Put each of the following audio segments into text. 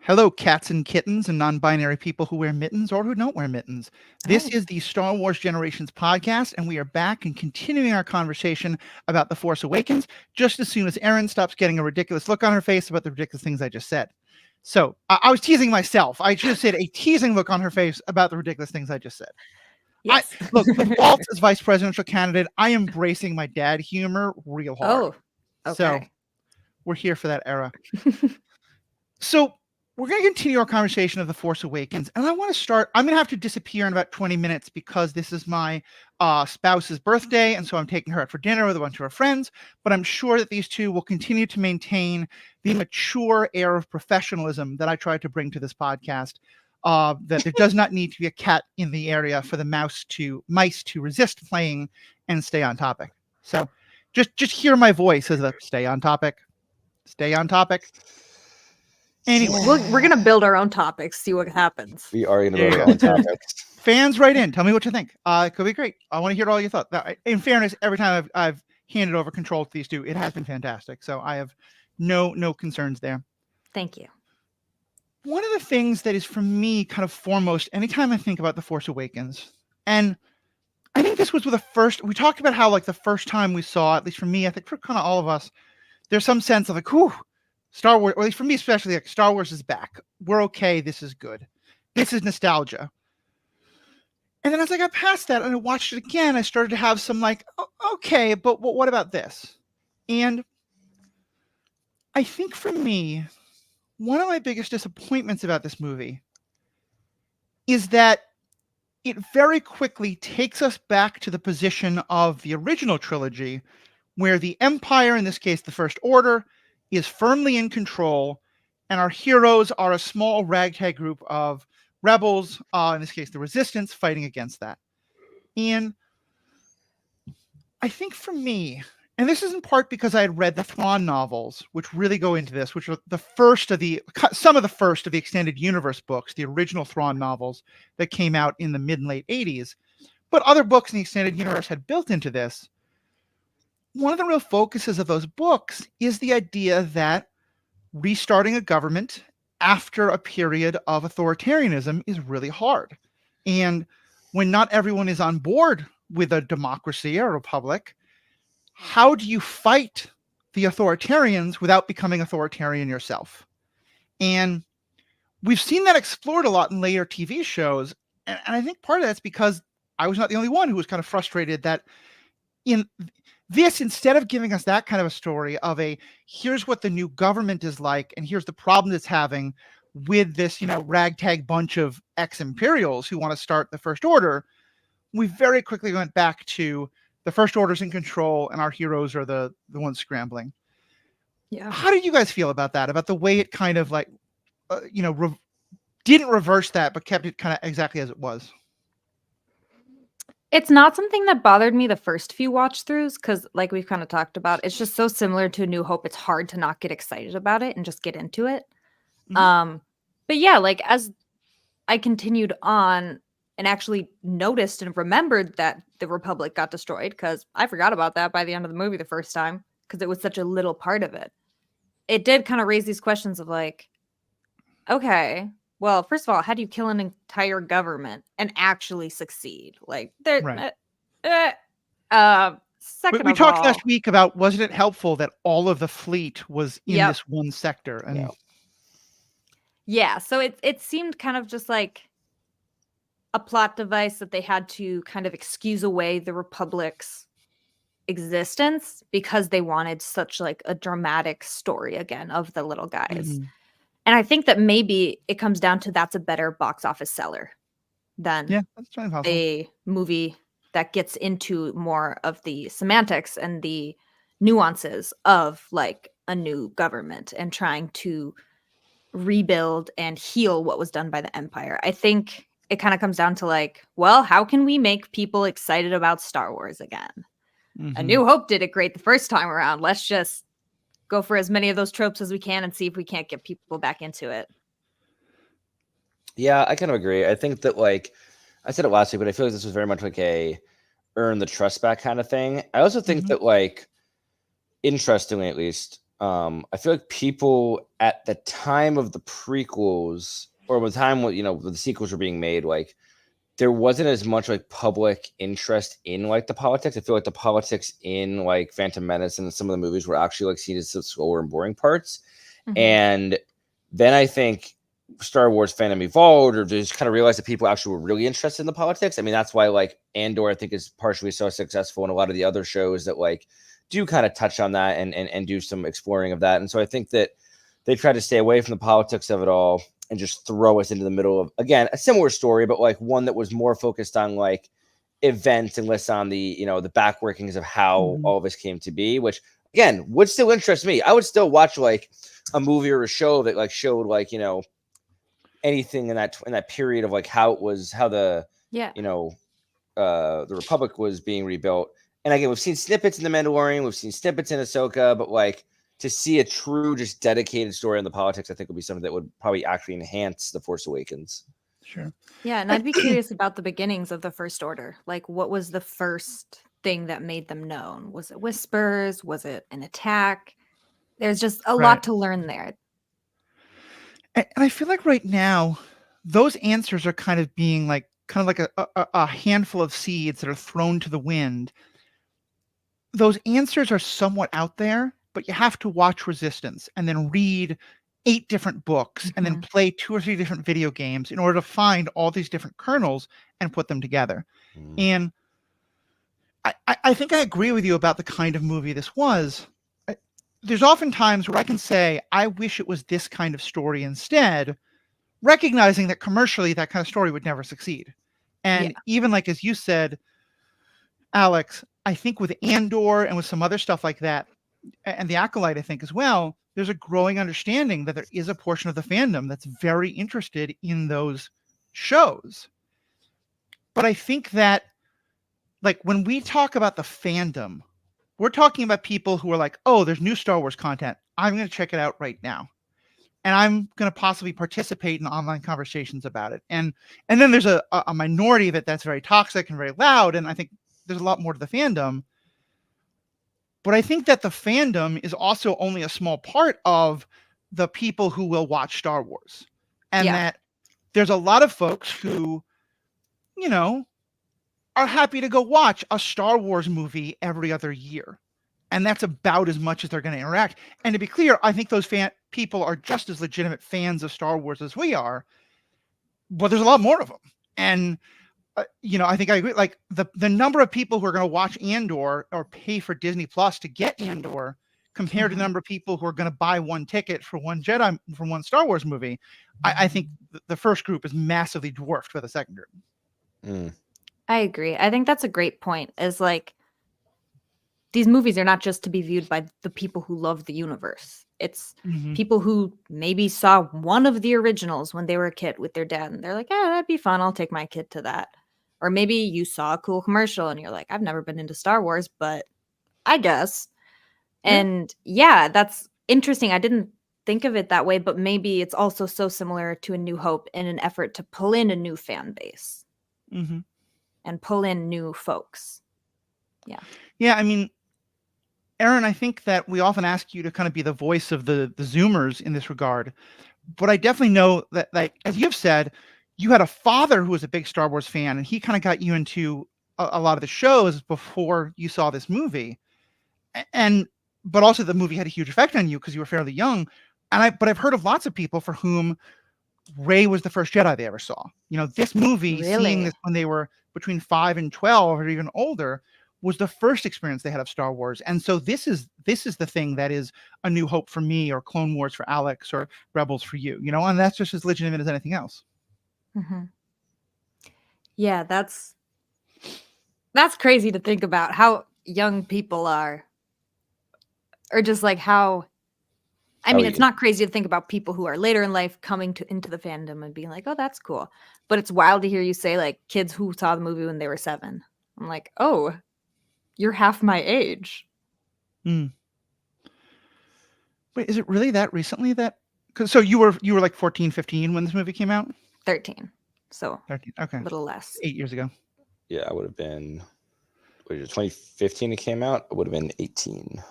Hello, cats and kittens and non-binary people who wear mittens or who don't wear mittens. This Oh. is the Star Wars Generations podcast, and we are back and continuing our conversation about The Force Awakens just as soon as Erin stops getting a ridiculous look on her face about the ridiculous things I just said. So I was teasing myself. I just said a teasing look on her face about the ridiculous things I just said. Yes. Look, with Walt as vice presidential candidate, I am embracing my dad humor real hard. Oh, So okay. we're here for that era. So we're going to continue our conversation of The Force Awakens. And I want to start, I'm going to have to disappear in about 20 minutes because this is my spouse's birthday. And so I'm taking her out for dinner with a bunch of her friends. But I'm sure that these two will continue to maintain the mature air of professionalism that I tried to bring to this podcast. That there does not need to be a cat in the area for the mice to resist playing and stay on topic. So just hear my voice as a stay on topic. Stay on topic. Anyway, We're going to build our own topics, see what happens. We are going to There build you our go. own topics. Fans, write in. Tell me what you think. It could be great. I want to hear all your thoughts. Now, in fairness, every time I've handed over control to these two, it has been fantastic. So I have no concerns there. Thank you. One of the things that is for me kind of foremost anytime I think about The Force Awakens, and I think this was with the first, we talked about how like the first time we saw, at least for me, I think for kind of all of us, there's some sense of like, whew, Star Wars, or at least for me especially, like Star Wars is back. We're okay. This is good. This is nostalgia. And then as I got past that and I watched it again, I started to have some like, oh, okay, but what about this? And I think for me, one of my biggest disappointments about this movie is that it very quickly takes us back to the position of the original trilogy, where the Empire, in this case the First Order, is firmly in control, and our heroes are a small ragtag group of rebels, in this case the Resistance, fighting against that. And I think for me, and this is in part because I had read the Thrawn novels, which really go into this, which are some of the first of the extended universe books, the original Thrawn novels that came out in the mid and late 80s. But other books in the extended universe had built into this. One of the real focuses of those books is the idea that restarting a government after a period of authoritarianism is really hard. And when not everyone is on board with a democracy or a republic, how do you fight the authoritarians without becoming authoritarian yourself? And we've seen that explored a lot in later TV shows. And I think part of that's because I was not the only one who was kind of frustrated that in this, instead of giving us that kind of a story of here's what the new government is like, and here's the problem it's having with this, ragtag bunch of ex-Imperials who want to start the First Order, we very quickly went back to the First Order's in control and our heroes are the ones scrambling. Yeah. How did you guys feel about that? About the way it kind of like, didn't reverse that, but kept it kind of exactly as it was? It's not something that bothered me the first few watch throughs because, like we've kind of talked about, it's just so similar to A New Hope. It's hard to not get excited about it and just get into it. Mm-hmm. But yeah, like as I continued on and actually noticed and remembered that the Republic got destroyed, because I forgot about that by the end of the movie the first time because it was such a little part of it. It did kind of raise these questions of like, okay, well, first of all, how do you kill an entire government and actually succeed? Like, Right. Second We of talked all, last week about, wasn't it helpful that all of the fleet was in this one sector? And yeah, so it seemed kind of just like a plot device that they had to kind of excuse away the Republic's existence because they wanted such like a dramatic story again of the little guys. Mm-hmm. And I think that maybe it comes down to that's a better box office seller than that's a movie that gets into more of the semantics and the nuances of like a new government and trying to rebuild and heal what was done by the Empire. I think it kind of comes down to like, well, how can we make people excited about Star Wars again? Mm-hmm. A New Hope did it great the first time around. Let's just go for as many of those tropes as we can and see if we can't get people back into it. Yeah, I kind of agree. I think that, like, I said it last week, but I feel like this was very much like a earn the trust back kind of thing. I also think that, like, interestingly at least, I feel like people at the time of the prequels, or the time when the sequels were being made, like there wasn't as much like public interest in like the politics. I feel like the politics in like Phantom Menace and some of the movies were actually like seen as the slower and boring parts. And then I think Star Wars fandom evolved, or just kind of realized that people actually were really interested in the politics. I mean, that's why like Andor, I think, is partially so successful, and a lot of the other shows that like do kind of touch on that and do some exploring of that. And so I think that they try to stay away from the politics of it all and just throw us into the middle of, again, a similar story, but like one that was more focused on like events and less on the the back workings of how all of this came to be, which again would still interest me. I would still watch like a movie or a show that like showed like anything in that period of like how the the Republic was being rebuilt. And again, we've seen snippets in The Mandalorian, we've seen snippets in Ahsoka, but like to see a true, just dedicated story on the politics, I think would be something that would probably actually enhance The Force Awakens. Sure. Yeah, and I'd be curious about the beginnings of the First Order. Like, what was the first thing that made them known? Was it whispers? Was it an attack? There's just a lot to learn there. And I feel like right now, those answers are kind of being like a handful of seeds that are thrown to the wind. Those answers are somewhat out there, but you have to watch Resistance and then read 8 different books and then play 2 or 3 different video games in order to find all these different kernels and put them together. And I think I agree with you about the kind of movie this was. There's often times where I can say, I wish it was this kind of story instead, recognizing that commercially that kind of story would never succeed. And even like, as you said, Alex, I think with Andor and with some other stuff like that, and The Acolyte, I think as well, there's a growing understanding that there is a portion of the fandom that's very interested in those shows. But I think that, like, when we talk about the fandom, we're talking about people who are like, oh, there's new Star Wars content. I'm going to check it out right now. And I'm going to possibly participate in online conversations about it. And then there's a minority of it that's very toxic and very loud. And I think there's a lot more to the fandom. But I think that the fandom is also only a small part of the people who will watch Star Wars. And that there's a lot of folks who, are happy to go watch a Star Wars movie every other year. And that's about as much as they're going to interact. And to be clear, I think those people are just as legitimate fans of Star Wars as we are. But there's a lot more of them. And I think I agree. Like the number of people who are going to watch Andor or pay for Disney Plus to get Andor compared to the number of people who are going to buy one ticket for one Star Wars movie, I think the first group is massively dwarfed by the second group. I agree. I think that's a great point. Is like these movies are not just to be viewed by the people who love the universe. It's people who maybe saw one of the originals when they were a kid with their dad, and they're like, "Yeah, that'd be fun. I'll take my kid to that." Or maybe you saw a cool commercial and you're like, I've never been into Star Wars, but I guess. And that's interesting. I didn't think of it that way, but maybe it's also so similar to A New Hope in an effort to pull in a new fan base and pull in new folks. Yeah, I mean, Erin, I think that we often ask you to kind of be the voice of the Zoomers in this regard. But I definitely know that, like, as you've said, you had a father who was a big Star Wars fan, and he kind of got you into a lot of the shows before you saw this movie. But also the movie had a huge effect on you because you were fairly young. But I've heard of lots of people for whom Rey was the first Jedi they ever saw. This movie, seeing this when they were between 5 and 12 or even older, was the first experience they had of Star Wars. And so this is the thing that is A New Hope for me, or Clone Wars for Alex, or Rebels for you, and that's just as legitimate as anything else. Yeah, that's crazy to think about how young people are, or just like how, I mean, it's not crazy to think about people who are later in life coming into the fandom and being like, oh, that's cool. But it's wild to hear you say like kids who saw the movie when they were 7. I'm like, oh, you're half my age. Wait, is it really that recently so you were like 14, 15 when this movie came out? 13. So 13. Okay. A little less. 8 years ago. Yeah, I would have been 2015 it came out. I would have been 18.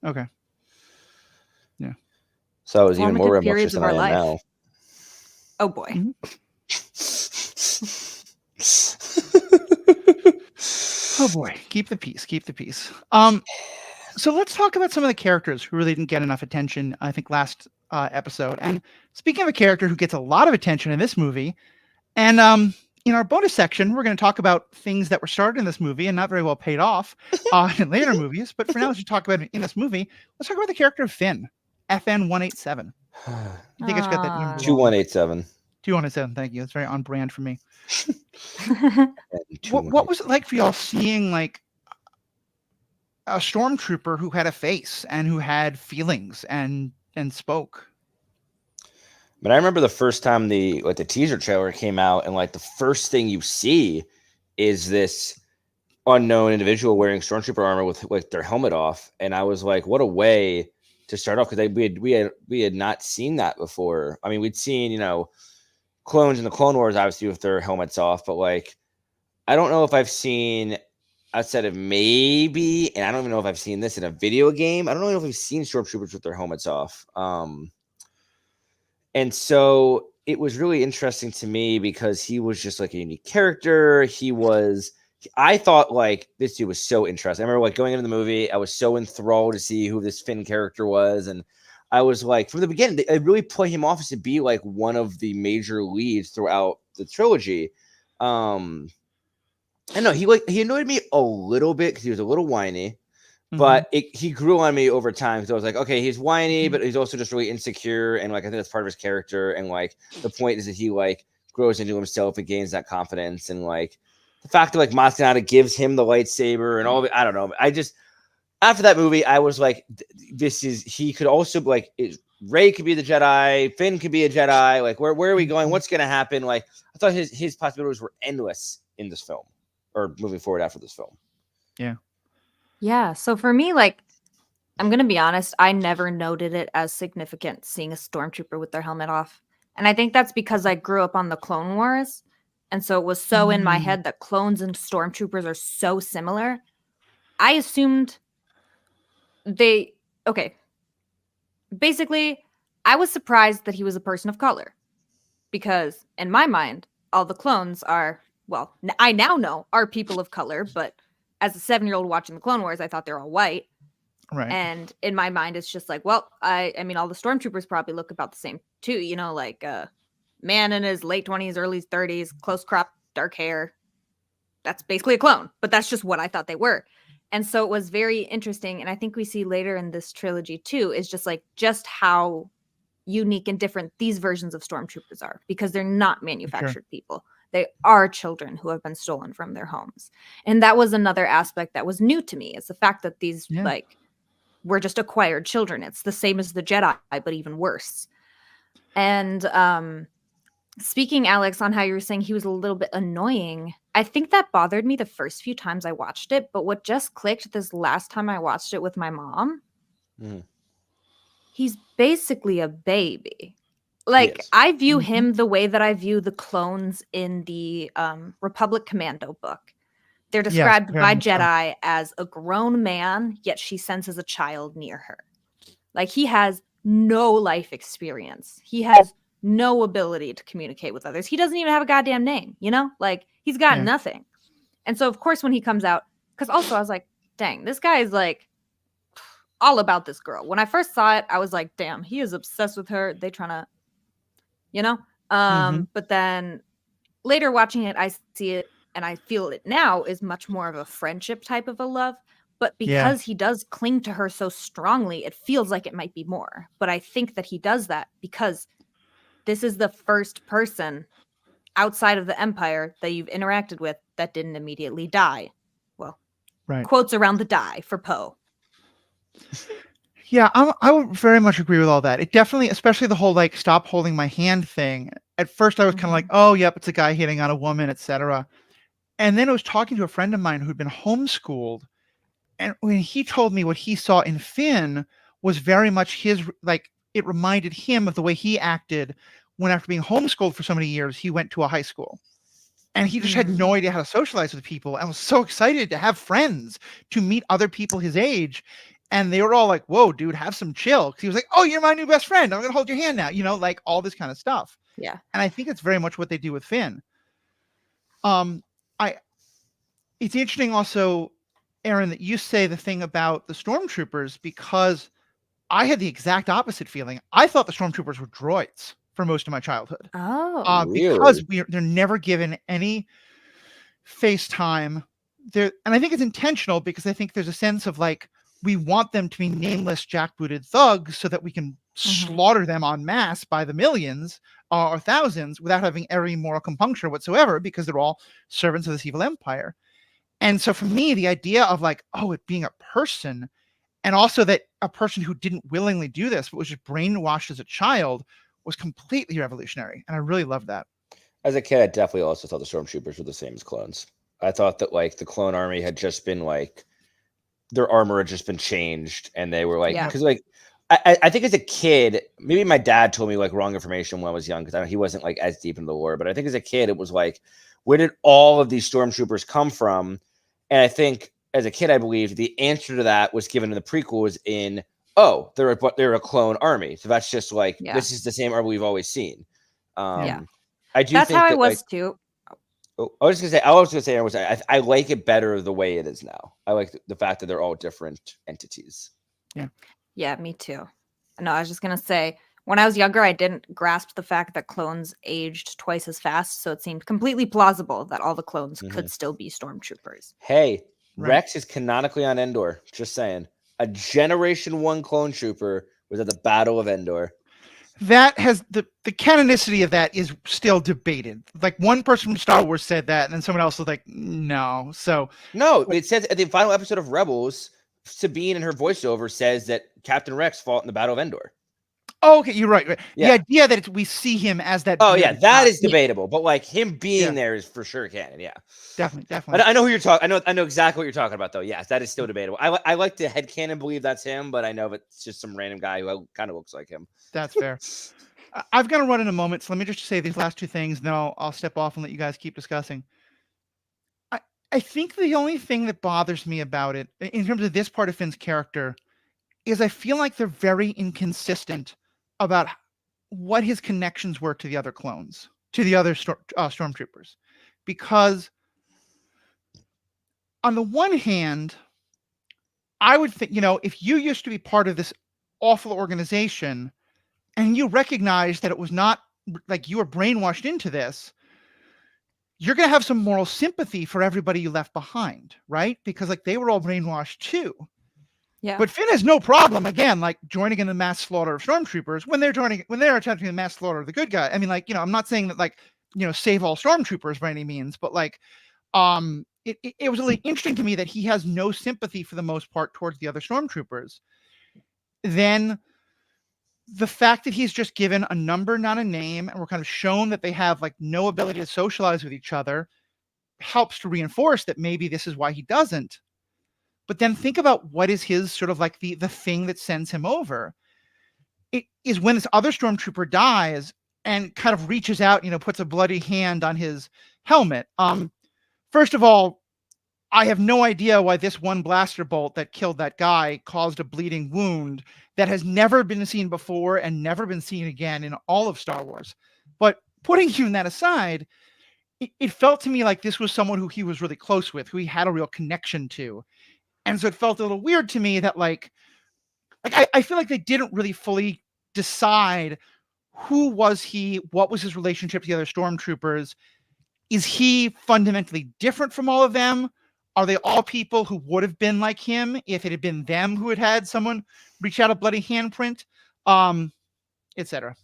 Okay. So I was even more Formative rambunctious periods of than I our am life. now. Oh boy. Mhm. Oh boy, keep the peace, keep the peace. So let's talk about some of the characters who really didn't get enough attention, I think, last episode. And speaking of a character who gets a lot of attention in this movie, and in our bonus section, we're going to talk about things that were started in this movie and not very well paid off in later movies. But for now, as we talk about it in this movie, let's talk about the character of Finn, FN 187. I think I just got that number wrong. 2187. 2187, thank you. It's very on brand for me. And What was it like for y'all seeing like a stormtrooper who had a face and who had feelings and spoke? But I remember the first time the teaser trailer came out, and like the first thing you see is this unknown individual wearing stormtrooper armor with their helmet off, and I was like, what a way to start off, because we had not seen that before. I mean, we'd seen, you know, clones in the Clone Wars obviously with their helmets off, but like I don't know if I've seen, outside of maybe, and I don't even know if I've seen this in a video game, I don't know if we've seen stormtroopers with their helmets off. And so it was really interesting to me because he was just like a unique character. I thought like this dude was so interesting. I remember like going into the movie, I was so enthralled to see who this Finn character was. And I was like, from the beginning, they really play him off as to be like one of the major leads throughout the trilogy. I know he annoyed me a little bit because he was a little whiny. But he grew on me over time, because I was like, okay, he's whiny, but he's also just really insecure, and like I think that's part of his character. And like the point is that he like grows into himself and gains that confidence, and like the fact that like Maz Kanata gives him the lightsaber and all of it. I don't know. I just, after that movie, I was like, he could also like Rey could be the Jedi, Finn could be a Jedi. Like where are we going? What's gonna happen? Like I thought his possibilities were endless in this film, or moving forward after this film. Yeah. Yeah. So for me, like, I'm going to be honest, I never noted it as significant seeing a stormtrooper with their helmet off. And I think that's because I grew up on the Clone Wars. And so it was so in my head that clones and stormtroopers are so similar. I assumed basically, I was surprised that he was a person of color. Because in my mind, all the clones are, well, I now know are people of color, but as a 7-year-old watching the Clone Wars, I thought they're all white. Right. And in my mind, it's just like, well, I mean, all the stormtroopers probably look about the same too. You know, like a man in his late 20s, early 30s, close crop, dark hair. That's basically a clone, but that's just what I thought they were. And so it was very interesting. And I think we see later in this trilogy too, is just how unique and different these versions of stormtroopers are, because they're not manufactured people. They are children who have been stolen from their homes. And that was another aspect that was new to me, is the fact that these like were just acquired children. It's the same as the Jedi, but even worse. And speaking, Alex, on how you were saying he was a little bit annoying, I think that bothered me the first few times I watched it. But what just clicked this last time I watched it with my mom, he's basically a baby. Like, yes. I view him the way that I view the clones in the Republic Commando book. They're described by Jedi as a grown man, yet she senses a child near her. Like, he has no life experience. He has no ability to communicate with others. He doesn't even have a goddamn name, you know? Like, he's got nothing. And so, of course, when he comes out, because also I was like, dang, this guy is like all about this girl. When I first saw it, I was like, damn, he is obsessed with her. They trying to, you know? But then later watching it, I see it and I feel it now is much more of a friendship type of a love. But because he does cling to her so strongly, it feels like it might be more. But I think that he does that because this is the first person outside of the Empire that you've interacted with that didn't immediately die. Well, quotes around the die for Poe. Yeah, I would very much agree with all that. It definitely, especially the whole like stop holding my hand thing. At first I was kind of like, oh, yep, it's a guy hitting on a woman, etc. And then I was talking to a friend of mine who'd been homeschooled. And when he told me what he saw in Finn was very much his, like, it reminded him of the way he acted when, after being homeschooled for so many years, he went to a high school. And he just had no idea how to socialize with people and was so excited to have friends, to meet other people his age. And they were all like, whoa, dude, have some chill. 'Cause he was like, oh, you're my new best friend. I'm going to hold your hand now. Like all this kind of stuff. Yeah. And I think it's very much what they do with Finn. It's interesting also, Erin, that you say the thing about the stormtroopers, because I had the exact opposite feeling. I thought the stormtroopers were droids for most of my childhood. Oh. Because Really? they're never given any face time. And I think it's intentional, because I think there's a sense of like, we want them to be nameless jackbooted thugs so that we can slaughter them en masse by the millions or thousands without having any moral compunction whatsoever, because they're all servants of this evil empire. And so for me, the idea of like, oh, it being a person, and also that a person who didn't willingly do this, but was just brainwashed as a child, was completely revolutionary. And I really loved that. As a kid, I definitely also thought the stormtroopers were the same as clones. I thought that like the clone army had just been like, their armor had just been changed, and they were like, because like I think as a kid, maybe my dad told me like wrong information when I was young, because he wasn't like as deep into the lore, but I think as a kid it was like, where did all of these stormtroopers come from? And I think as a kid, I believed the answer to that was given in the prequels in, oh, they're a clone army, so that's just like this is the same army we've always seen. I do. That's think how that, I was like, too. Oh, I was gonna say, I like it better the way it is now. I like the fact that they're all different entities. Yeah, me too. No, I was just gonna say, when I was younger, I didn't grasp the fact that clones aged twice as fast, so it seemed completely plausible that all the clones could still be stormtroopers. Hey, Right. Rex is canonically on Endor. Just saying, a Generation 1 clone trooper was at the Battle of Endor. That has the canonicity of that is still debated. Like one person from Star Wars said that, and then someone else was like, no. So no, it says at the final episode of Rebels, Sabine in her voiceover says that Captain Rex fought in the Battle of Endor. Oh, okay, you're right. Yeah. The idea that we see him as that. Oh yeah, that is guy. debatable, but like him being there is for sure canon. Yeah, definitely. I know who you're talking. I know exactly what you're talking about, though. Yes, that is still debatable. I like to headcanon believe that's him, but I know it's just some random guy who kind of looks like him. That's fair. I've got to run in a moment, so let me just say these last two things, and then I'll step off and let you guys keep discussing. I think the only thing that bothers me about it, in terms of this part of Finn's character, is I feel like they're very inconsistent about what his connections were to the other clones, to the other stormtroopers. Because on the one hand, I would think, if you used to be part of this awful organization and you recognize that it was not like you were brainwashed into this, you're going to have some moral sympathy for everybody you left behind, right? Because like they were all brainwashed too. Yeah. But Finn has no problem, again, like joining in the mass slaughter of stormtroopers when they're attempting the mass slaughter of the good guy. I mean, like, I'm not saying that like, save all stormtroopers by any means, but like, it was really interesting to me that he has no sympathy for the most part towards the other stormtroopers. Then the fact that he's just given a number, not a name, and we're kind of shown that they have like no ability to socialize with each other helps to reinforce that maybe this is why he doesn't. But then think about what is his sort of like the thing that sends him over. It is when this other stormtrooper dies and kind of reaches out, puts a bloody hand on his helmet. First of all, I have no idea why this one blaster bolt that killed that guy caused a bleeding wound that has never been seen before and never been seen again in all of Star Wars. But putting even that aside, it felt to me like this was someone who he was really close with, who he had a real connection to. And so it felt a little weird to me that like I feel like they didn't really fully decide who was he, what was his relationship to the other stormtroopers. Is he fundamentally different from all of them? Are they all people who would have been like him if it had been them who had someone reach out a bloody handprint, etc.?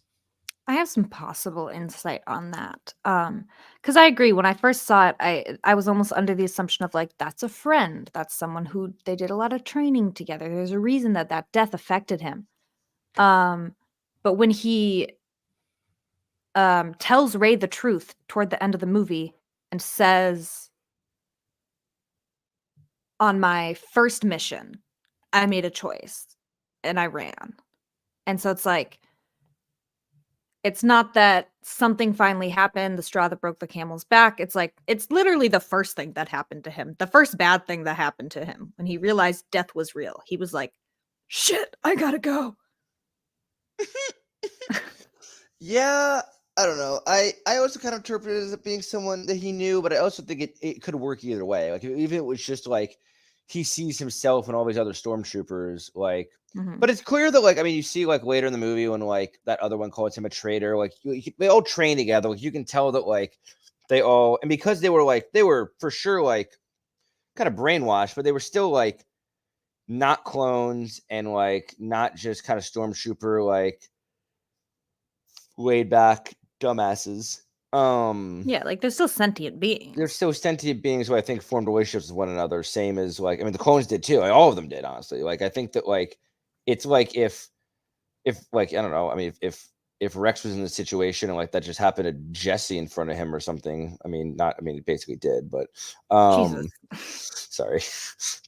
I have some possible insight on that. Because I agree. When I first saw it, I was almost under the assumption of like, that's a friend. That's someone who they did a lot of training together. There's a reason that death affected him. But when he tells Rey the truth toward the end of the movie and says, on my first mission, I made a choice and I ran. And so it's like, it's not that something finally happened, the straw that broke the camel's back. It's like, it's literally the first thing that happened to him. The first bad thing that happened to him when he realized death was real. He was like, shit, I gotta go. Yeah, I don't know. I also kind of interpret it as it being someone that he knew, but I also think it could work either way. Like even if it was just like he sees himself and all these other stormtroopers, like. Mhm. But it's clear that, like, I mean, you see, like, later in the movie when, like, that other one calls him a traitor, like, they all train together. Like, you can tell that, like, they all, and because they were for sure, like, kind of brainwashed, but they were still, like, not clones and, like, not just kind of stormtrooper, like, laid back dumbasses. Yeah, like they're still sentient beings. They're still sentient beings who I think formed relationships with one another, same as, like, I mean, the clones did too. Like, all of them did, honestly. Like, I think that, like, it's like if like, I don't know, I mean, if Rex was in the situation and like that just happened to Jesse in front of him or something, I mean, it basically did, but Jesus. sorry.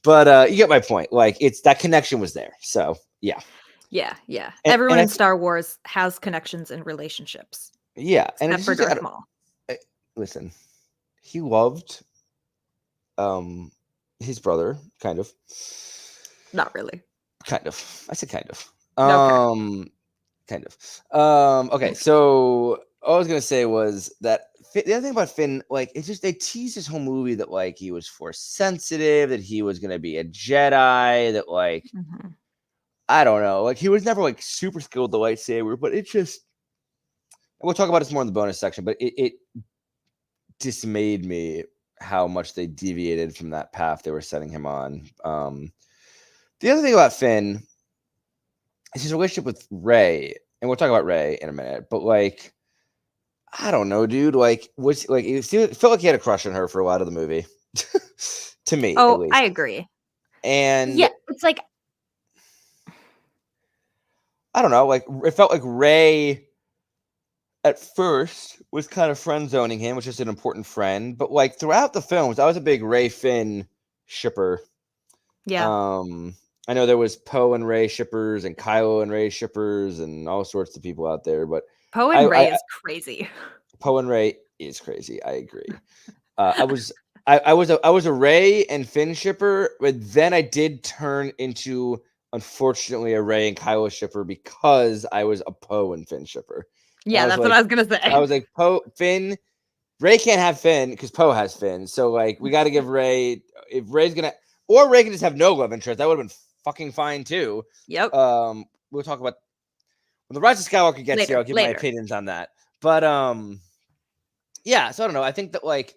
But you get my point. Like, it's that connection was there. So yeah. Yeah, yeah. And Everyone I in Star Wars has connections and relationships, yeah, and except it's for just, Darth Maul. listen, he loved his brother, kind of. Not really. Kind of. I said kind of. Okay. Kind of. Okay, so all I was gonna say was that the other thing about Finn, like, it's just they teased this whole movie that like he was force sensitive, that he was gonna be a Jedi, that like Mhm. I don't know, like he was never like super skilled with the lightsaber, but it just we'll talk about this more in the bonus section, but it dismayed me how much they deviated from that path they were setting him on. The other thing about Finn is his relationship with Rey, and we'll talk about Rey in a minute, but like I don't know, dude. Like, was like it felt like he had a crush on her for a lot of the movie, to me at Oh, I least. agree. And Yeah, it's like I don't know, like it felt like Rey at first was kind of friend zoning him, which is an important friend. But like throughout the films, I was a big Rey Finn shipper. yeah. I know there was Poe and Rey shippers and Kylo and Rey shippers and all sorts of people out there, but Poe I, and Rey I is crazy. Poe and Rey is crazy. I agree. I was a Rey and Finn shipper, but then I did turn into unfortunately a Rey and Kylo shipper because I was a Poe and Finn shipper. And Yeah, that's what I was gonna say. I was like Poe Finn. Rey can't have Finn because Poe has Finn. So like we got to give Rey if Rey's gonna or Rey can just have no love interest. That would have been fucking fine too. Yep. We'll talk about when the Rise of Skywalker gets Later, here. I'll give my opinions on that. But yeah. So I don't know. I think that like.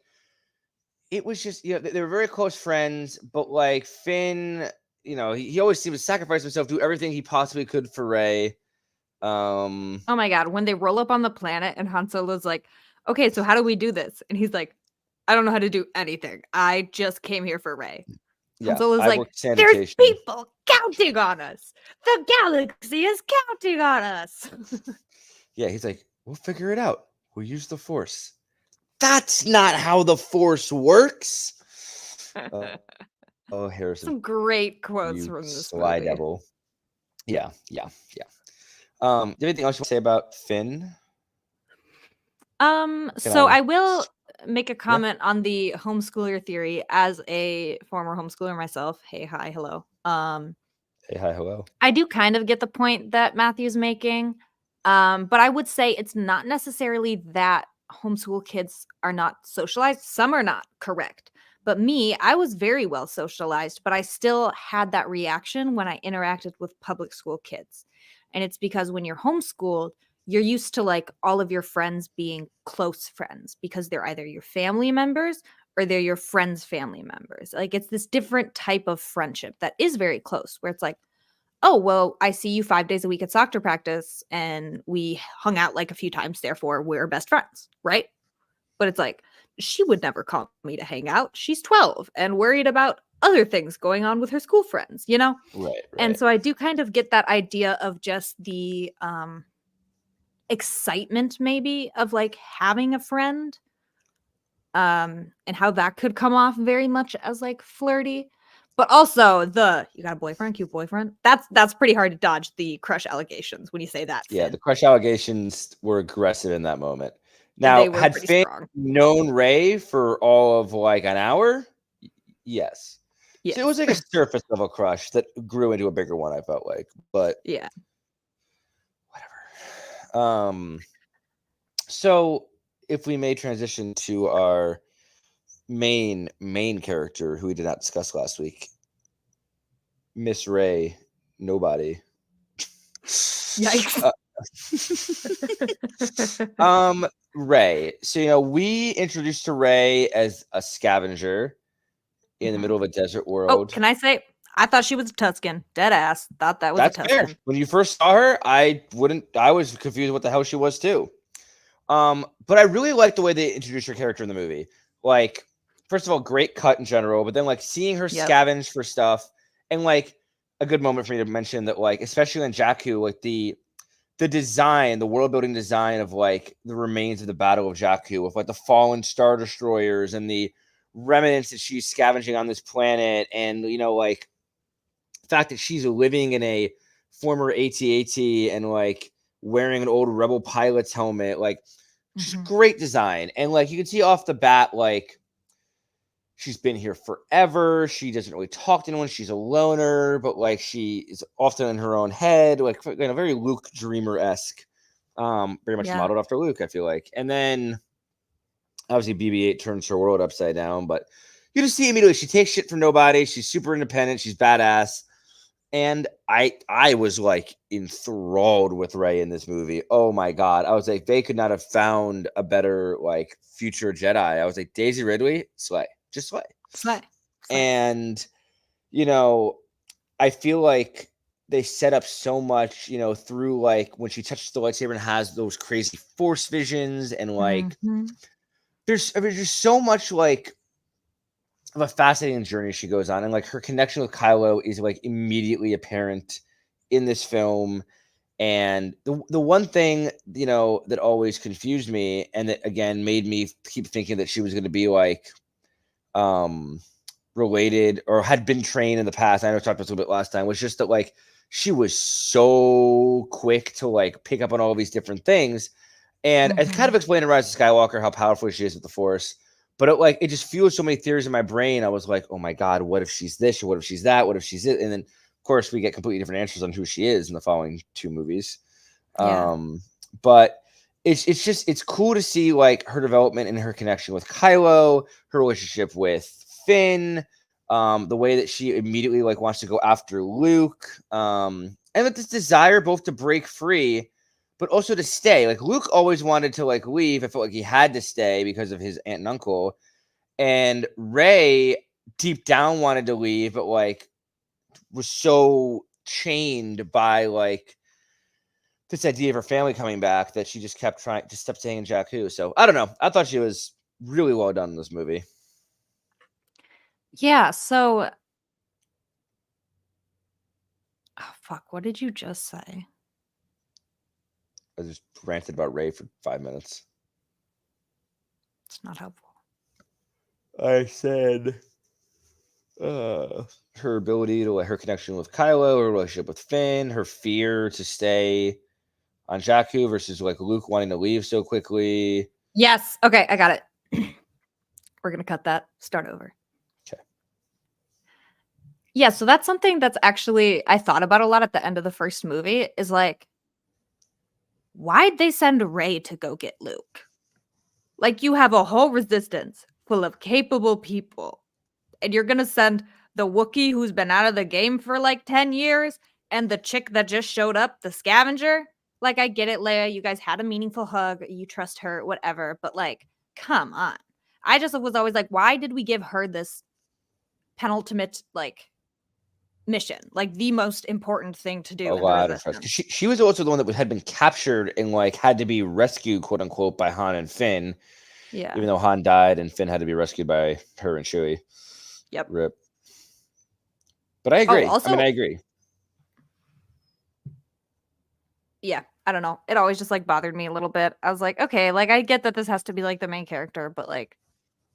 It was just, you know, they were very close friends, but like Finn, you know, he always seemed to sacrifice himself, do everything he possibly could for Rey. Oh my god, when they roll up on the planet and Han Solo's like, okay, so how do we do this? And he's like, I don't know how to do anything. I just came here for Rey. Han Solo's like, there's people counting on us. The galaxy is counting on us. Yeah, he's like, we'll figure it out. We'll use the Force. That's not how the Force works. Oh, Harrison. Some great quotes from this sly movie. devil. Yeah. Do you have anything else you want to say about Finn? So I will make a comment on the homeschooler theory as a former homeschooler myself. Hey, hi, hello. Hey, hi, hello. I do kind of get the point that Matthew's making. But I would say it's not necessarily that homeschool kids are not socialized. Some are not, correct. But me, I was very well socialized, but I still had that reaction when I interacted with public school kids. And it's because when you're homeschooled, you're used to like all of your friends being close friends because they're either your family members or they're your friends' family members. Like it's this different type of friendship that is very close where it's like, oh, well, I see you 5 days a week at soccer practice and we hung out like a few times, therefore we're best friends, right? But it's like, she would never call me to hang out. She's 12 and worried about other things going on with her school friends, you know? Right. And so I do kind of get that idea of just the excitement maybe of like having a friend and how that could come off very much as like flirty. But also you got a boyfriend, cute boyfriend. That's pretty hard to dodge the crush allegations when you say that. Yeah, Finn. the crush allegations were aggressive in that moment. Now, had Finn known Rey for all of like an hour? Yes. Yes. So it was like a surface level crush that grew into a bigger one, I felt like. But yeah. whatever. So if we may transition to our main character who we did not discuss last week, Miss Ray, nobody. Yikes. Ray. So we introduced to Ray as a scavenger in the middle of a desert Oh, world. can I say? I thought she was a Tuscan. Dead ass. Thought that was That's a fair. Tuscan. When you first saw her, I was confused what the hell she was too. But I really like the way they introduced her character in the movie. Like, first of all, great cut in general, but then like seeing her scavenge for stuff, and like a good moment for me to mention that, like, especially in Jakku, like the design, the world building design of like the remains of the Battle of Jakku, with like the fallen Star Destroyers and the remnants that she's scavenging on this planet, and like the fact that she's living in a former AT-AT and like wearing an old Rebel pilot's helmet, like just great design. And like you can see off the bat, like she's been here forever. She doesn't really talk to anyone. She's a loner, but like she is often in her own head, like very Luke Dreamer-esque, very much modeled after Luke, I feel like. And then obviously BB-8 turns her world upside down, but you just see immediately she takes shit from nobody. She's super independent. She's badass. And I was like enthralled with Rey in this movie. Oh my God. I was like, they could not have found a better like future Jedi. I was like, Daisy Ridley, slay. Just slay. Slay. And, I feel like they set up so much, through like when she touches the lightsaber and has those crazy Force visions, and like there's just so much like of a fascinating journey she goes on, and like her connection with Kylo is like immediately apparent in this film. And the one thing that always confused me, and that again made me keep thinking that she was going to be like related or had been trained in the past, I know I talked about this a little bit last time, was just that like she was so quick to like pick up on all these different things. And it's kind of explained in Rise of Skywalker how powerful she is with the Force. But it just fueled so many theories in my brain. I was like, oh my God, what if she's this? Or what if she's that? What if she's it? And then, of course, we get completely different answers on who she is in the following two movies. Yeah. But it's cool to see like her development and her connection with Kylo, her relationship with Finn, the way that she immediately like wants to go after Luke, and with this desire both to break free, but also to stay. Like Luke always wanted to like leave. I felt like he had to stay because of his aunt and uncle. And Rey deep down wanted to leave, but like was so chained by like this idea of her family coming back that she just kept staying in Jakku. So I don't know. I thought she was really well done in this movie. Yeah. So, oh, fuck. What did you just say? I just ranted about Rey for 5 minutes. It's not helpful. I said her ability to her connection with Kylo, her relationship with Finn, her fear to stay on Jakku versus like Luke wanting to leave so quickly. Yes. Okay, I got it. We're gonna cut that. Start over. Okay. Yeah, so that's something that's actually I thought about a lot at the end of the first movie. Is like, why'd they send Rey to go get Luke? Like, you have a whole resistance full of capable people, and you're gonna send the Wookiee who's been out of the game for like 10 years and the chick that just showed up, the scavenger. Like, I get it, Leia, you guys had a meaningful hug, you trust her, whatever, but like, come on. I just was always like, why did we give her this penultimate like mission, like the most important thing to do? A lot of trust. She was also the one that had been captured and like had to be rescued, quote unquote, by Han and Finn. Yeah. Even though Han died and Finn had to be rescued by her and Chewie. Yep. Rip. But I agree. Also, I agree. Yeah, I don't know. It always just like bothered me a little bit. I was like, okay, like I get that this has to be like the main character, but like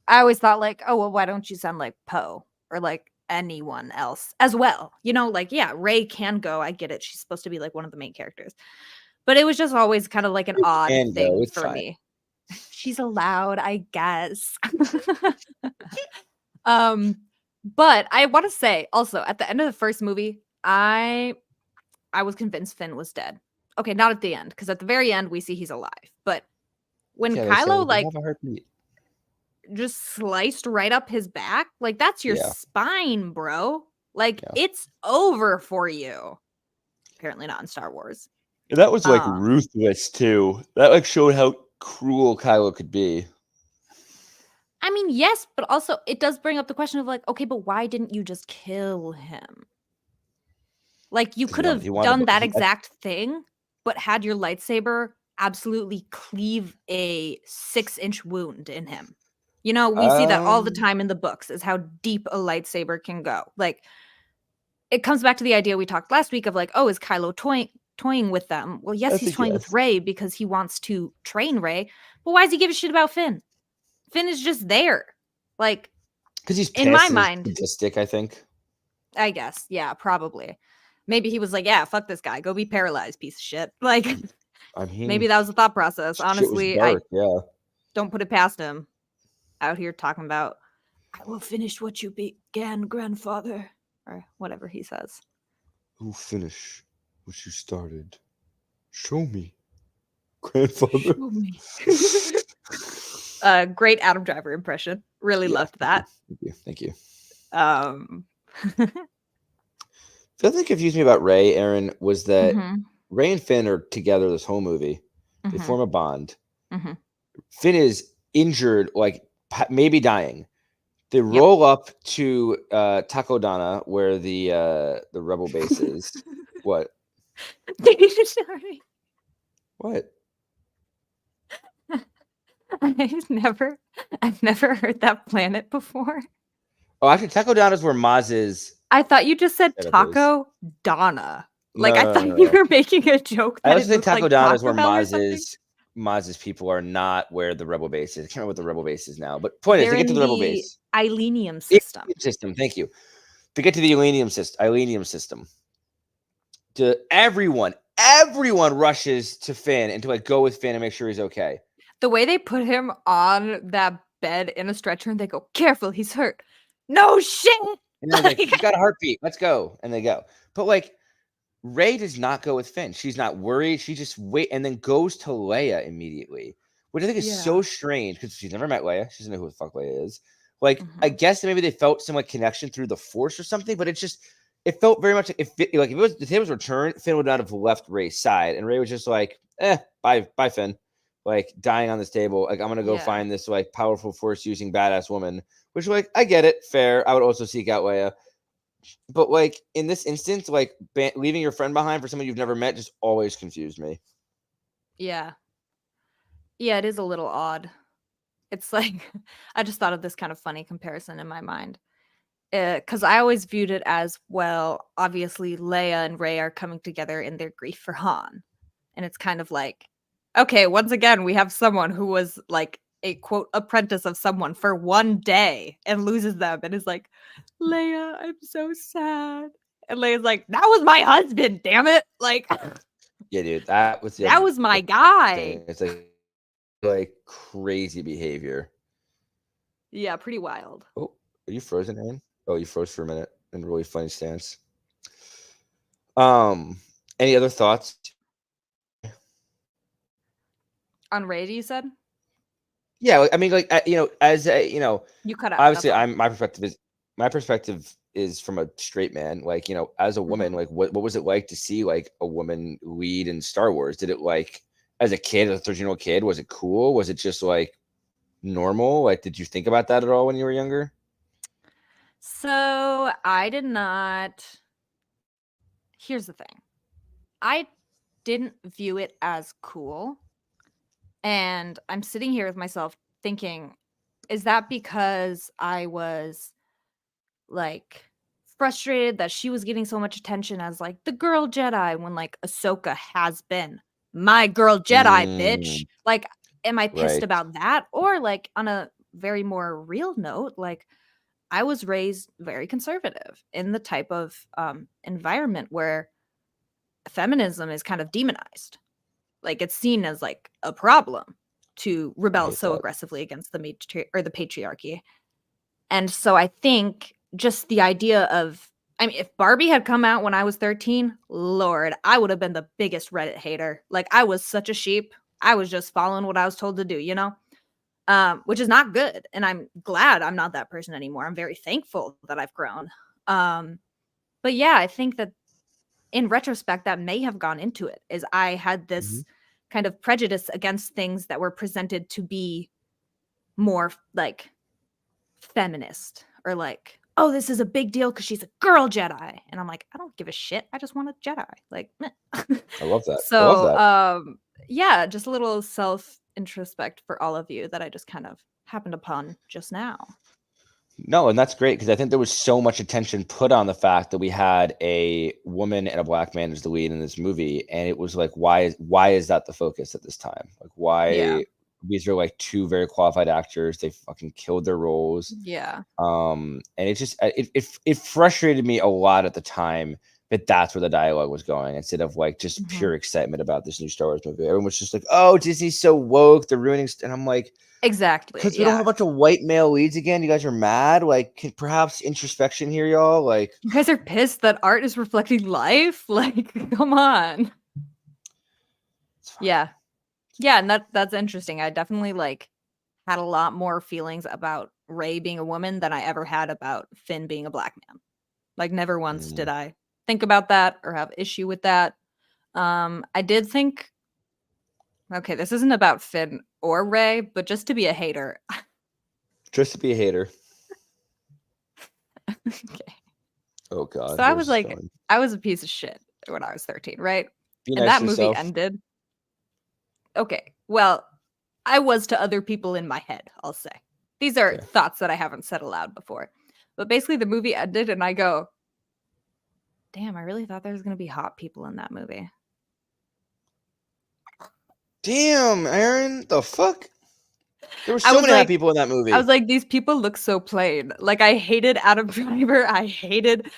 I always thought like, oh well, why don't you send like Poe or like anyone else as well? Like yeah, Rey can go. I get it. She's supposed to be like one of the main characters. But it was just always kind of like an odd thing for me. She's allowed, I guess. But I want to say also at the end of the first movie, I was convinced Finn was dead. Okay, not at the end, because at the very end we see he's alive. But when Yeah, they say, Kylo "Do you like have a heartbeat?" just sliced right up his back, like that's your Yeah. spine, bro. Like Yeah. it's over for you. Apparently not in Star Wars. And that was like Um, ruthless too. That like showed how cruel Kylo could be. I mean, yes, but also it does bring up the question of like, okay, but why didn't you just kill him? Like you 'Cause could have he wanted done to- that exact thing, but had your lightsaber absolutely cleave a 6-inch wound in him. You know, we see that all the time in the books is how deep a lightsaber can go. Like it comes back to the idea we talked last week of like, oh, is Kylo toying with them? Well, yes, I he's think toying with yes. Rey because he wants to train Rey. But why does he give a shit about Finn? Finn is just there. Like Because he's in my pissed and he's mind, sadistic, I think. I guess, yeah, probably. Maybe he was like, yeah, fuck this guy. Go be paralyzed, piece of shit. Like I mean, maybe that was the thought process. shit was Honestly, I dark. Yeah. don't put it past him. Out here talking about, I will finish what you began, grandfather, or whatever he says. Who finish what you started? Show me, grandfather. Show me. Great Adam Driver impression. Really Yeah, loved that. Thank you. The other thing confused me about Rey, Aaron, was that Mhm, Rey and Finn are together this whole movie. They mhm, form a bond. mhm. Finn is injured, like maybe dying. They roll up to Takodana, where the rebel base is. What? Sorry. What? I've never heard that planet before. Oh, actually, Takodana is where Maz's. I thought you just said Setup is. Taco Donna. Like No, I no, thought no, you no. were making a joke I that also it think looked like Takodana is Taco where Bell or something. Maz's people are not where the rebel base is. I can't remember what the rebel base is now. But point is, They're they get to in the rebel the base. Ilenium system. System. Thank you. To get to the Ilenium system. Everyone rushes to Finn and to like go with Finn and make sure he's okay. The way they put him on that bed in a stretcher and they go, careful, he's hurt. No shit. And they're like, he's got a heartbeat. Let's go. And they go. But like, Rey does not go with Finn. She's not worried. She just wait and then goes to Leia immediately, which I think is so strange because she's never met Leia. She doesn't know who the fuck Leia is. Like, I guess maybe they felt some like connection through the Force or something, but it felt very much like if it was the tables were turned, Finn would not have left Rey's side, and Rey was just like, bye, Finn, like dying on this table. Like I'm gonna go find this like powerful Force using badass woman, which like I get it, fair. I would also seek out Leia. But like in this instance, like leaving your friend behind for someone you've never met just always confused me. Yeah. Yeah, it is a little odd. It's like, I just thought of this kind of funny comparison in my mind. Because I always viewed it as, well, obviously Leia and Rey are coming together in their grief for Han. And it's kind of like, okay, once again, we have someone who was like a quote apprentice of someone for one day and loses them and is like, Leia, I'm so sad. And Leia's like, that was my husband, damn it. Like, Yeah, dude, that was that was my guy. It's like crazy behavior. Yeah, pretty wild. Oh, are you frozen, Aaron? Oh, you froze for a minute in a really funny stance. Any other thoughts? On Rey, you said? Yeah, I mean, like as a, You cut out. obviously, that's all. my perspective is from a straight man. Like, as a woman, like what was it like to see like a woman lead in Star Wars? Did it like as a kid, as a 13-year-old kid, was it cool? Was it just like normal? Like, did you think about that at all when you were younger? So I did not. Here's the thing. I didn't view it as cool. And I'm sitting here with myself thinking, is that because I was like frustrated that she was getting so much attention as like the girl Jedi when like Ahsoka has been my girl Jedi, bitch? Like, am I pissed Right. about that? Or like on a very more real note, like I was raised very conservative in the type of environment where feminism is kind of demonized. Like it's seen as like a problem to rebel hate so that. aggressively against the patriarchy. And so I think just the idea of, I mean, if Barbie had come out when I was 13, Lord, I would have been the biggest Reddit hater. Like, I was such a sheep. I was just following what I was told to do, you know? Which is not good. And I'm glad I'm not that person anymore. I'm very thankful that I've grown. But yeah, I think that in retrospect, that may have gone into it, is I had this kind of prejudice against things that were presented to be more like feminist, or like, oh, this is a big deal because she's a girl Jedi. And I'm like, I don't give a shit. I just want a Jedi. Like, meh. I love that. I So, love that. yeah, just a little self introspect for all of you that I just kind of happened upon just now. No, and that's great because I think there was so much attention put on the fact that we had a woman and a black man as the lead in this movie, and it was like, why is that the focus at this time? Like, why? Yeah. These are like two very qualified actors. They fucking killed their roles. Yeah. And it just it frustrated me a lot at the time that that's where the dialogue was going, instead of like just pure excitement about this new Star Wars movie. Everyone was just like, "Oh, Disney's so woke, they're ruining," and I'm like, Exactly. because we don't have a bunch of white male leads again. You guys are mad. Like, perhaps introspection here, y'all. Like, You guys are pissed that art is reflecting life? Like, come on. Yeah. Yeah, and that's interesting. I definitely like had a lot more feelings about Rey being a woman than I ever had about Finn being a black man. Like, never once did I think about that or have issue with that. I did think, okay, this isn't about Finn or Rey, but just to be a hater. just to be a hater. Okay. Oh God. So I was like, I was a piece of shit when I was 13, right? Be And nice that to movie yourself. ended. Okay, well, I was to other people in my head, I'll say. These are thoughts that I haven't said aloud before. But basically the movie ended and I go, damn, I really thought there was going to be hot people in that movie. Damn, Erin, the fuck? There were so many hot people in that movie. I was like, these people look so plain. Like, I hated Adam Driver. I hated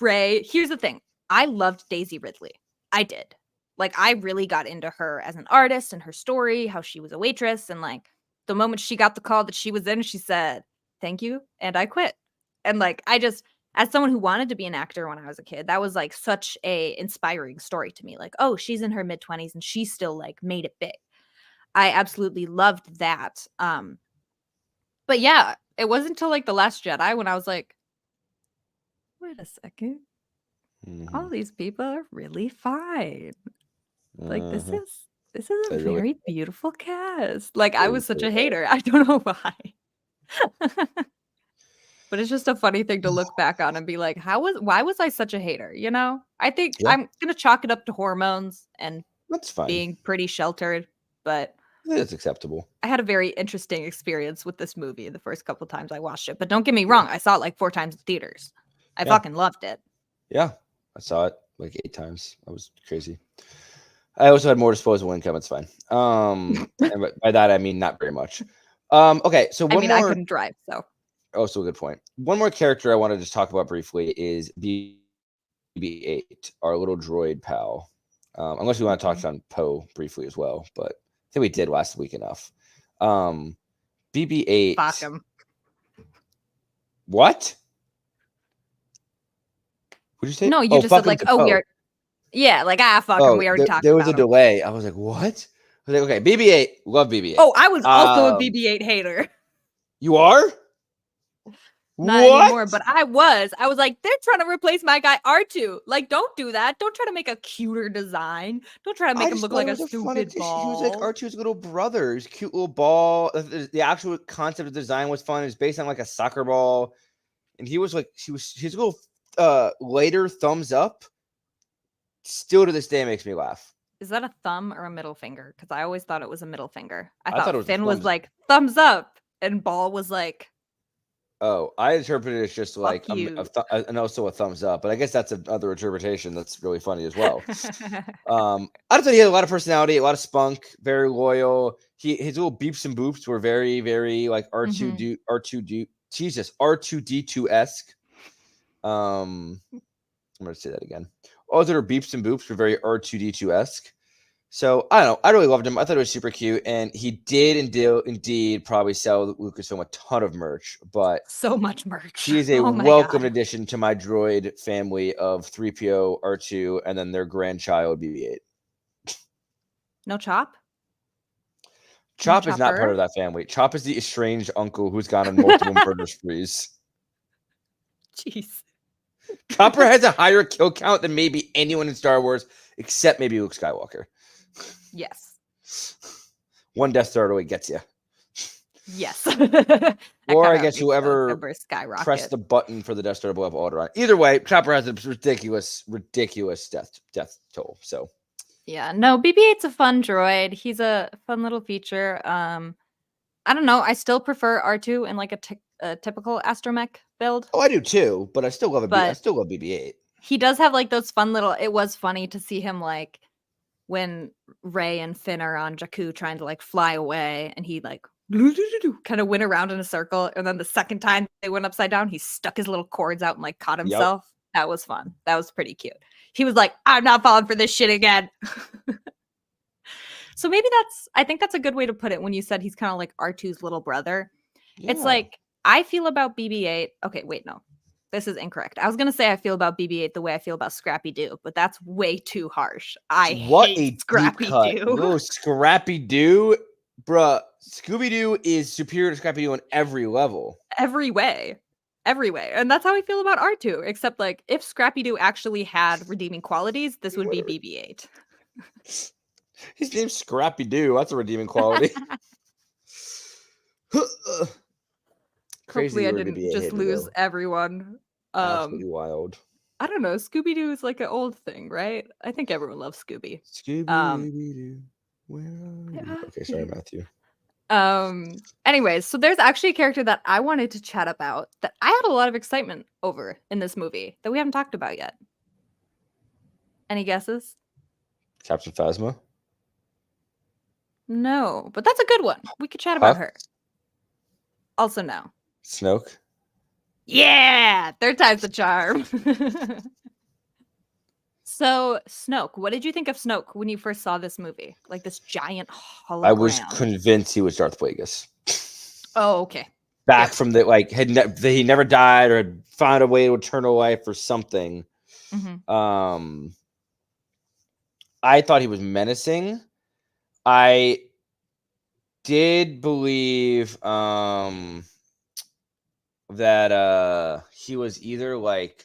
Rey. Here's the thing. I loved Daisy Ridley. I did. Like, I really got into her as an artist and her story, how she was a waitress. And like, the moment she got the call that she was in, she said, thank you. And I quit. And like, I just, as someone who wanted to be an actor when I was a kid, that was like such a inspiring story to me. Like, oh, she's in her mid-20s and she still like made it big. I absolutely loved that. But yeah, it wasn't until like The Last Jedi when I was like, wait a second. All these people are really fine. Like, this is a very beautiful cast. Like, I was such a hater. I don't know why. But it's just a funny thing to look back on and be like, why was I such a hater? You know? I think I'm gonna chalk it up to hormones and that's fine. Being pretty sheltered, but it's acceptable. I had a very interesting experience with this movie the first couple times I watched it. But don't get me wrong, I saw it like 4 times in theaters. I fucking loved it. Yeah, I saw it like 8 times. I was crazy. I also had more disposable income. It's fine. And by that I mean not very much. Okay, so I couldn't drive, so. Also a good point. One more character I want to just talk about briefly is BB-8, our little droid pal. Unless we want to touch on Poe briefly as well, but I think we did last week enough. BB-8. Fuck him. What? What'd you say? No, you just said like, oh, we're. Yeah, like, fuck him. We already talked about there was a delay. I was like, what? I was like, okay, BB-8. Love BB-8. Oh, I was also a BB-8 hater. You are? Not anymore, but I was like, they're trying to replace my guy R2. Like, don't do that. Don't try to make a cuter design. Don't try to make him look like a stupid ball. He was like R2's little brother. He's a cute little ball. The actual concept of the design was fun. It's based on like a soccer ball, and he was like, his little later thumbs up. Still to this day makes me laugh. Is that a thumb or a middle finger? Because I always thought it was a middle finger. I thought Finn was like thumbs up, and Ball was like. Oh, I interpreted it as just like and also a thumbs up, but I guess that's another interpretation that's really funny as well. I thought he had a lot of personality, a lot of spunk, very loyal. His little beeps and boops were very, very like R2D2-esque. I'm gonna say that again. All their beeps and boops were very R2D2-esque. So I don't know. I really loved him. I thought it was super cute, and he did indeed probably sell Lucasfilm a ton of merch. But So much merch. he is a Oh my welcome God. addition to my droid family of 3PO, R2, and then their grandchild BB-8. No Chop? Chop is not part Chopper? of that family. Chop is the estranged uncle who's gone on multiple murder sprees. Jeez. Chopper has a higher kill count than maybe anyone in Star Wars, except maybe Luke Skywalker. Yes. One Death Star really gets you. Yes. Or I guess whoever pressed the button for the Death Star to blow up Alderaan. Either way, Chopper has a ridiculous death toll. So yeah, no, BB-8's a fun droid. He's a fun little feature. I don't know. I still prefer R2 in like a typical astromech build. I do too, but I still love I still love BB-8. He does have like those fun little. It was funny to see him like when Rey and Finn are on Jakku trying to like fly away, and he like kind of went around in a circle, and then the second time they went upside down, he stuck his little cords out and like caught himself. Yep. That was fun. That was pretty cute. He was like, "I'm not falling for this shit again." So maybe I think that's a good way to put it when you said he's kind of like R2's little brother. Yeah. It's like, I feel about BB-8. Okay, wait, no. This is incorrect. I was going to say I feel about BB-8 the way I feel about Scrappy Doo, but that's way too harsh. I hate Scrappy Doo. No, Scrappy Doo, bruh. Scooby Doo is superior to Scrappy Doo on every level. Every way. And that's how I feel about R2, except like if Scrappy Doo actually had redeeming qualities, this would be BB-8. His name's Scrappy Doo. That's a redeeming quality. Crazy. Hopefully I didn't just lose everyone. Absolutely wild. I don't know. Scooby Doo is like an old thing, right? I think everyone loves Scooby. Scooby-Doo, where are you? Okay, sorry, Matthew. Anyways, so there's actually a character that I wanted to chat about that I had a lot of excitement over in this movie that we haven't talked about yet. Any guesses? Captain Phasma? No, but that's a good one. We could chat about her. Also no. Snoke? Yeah! Third time's the charm. So, Snoke, what did you think of Snoke when you first saw this movie? Like this giant hologram. I was convinced he was Darth Plagueis. Oh, okay. Back from the, like, he never died or had found a way to eternal life or something. Mm-hmm. I thought he was menacing. I did believe that he was either like,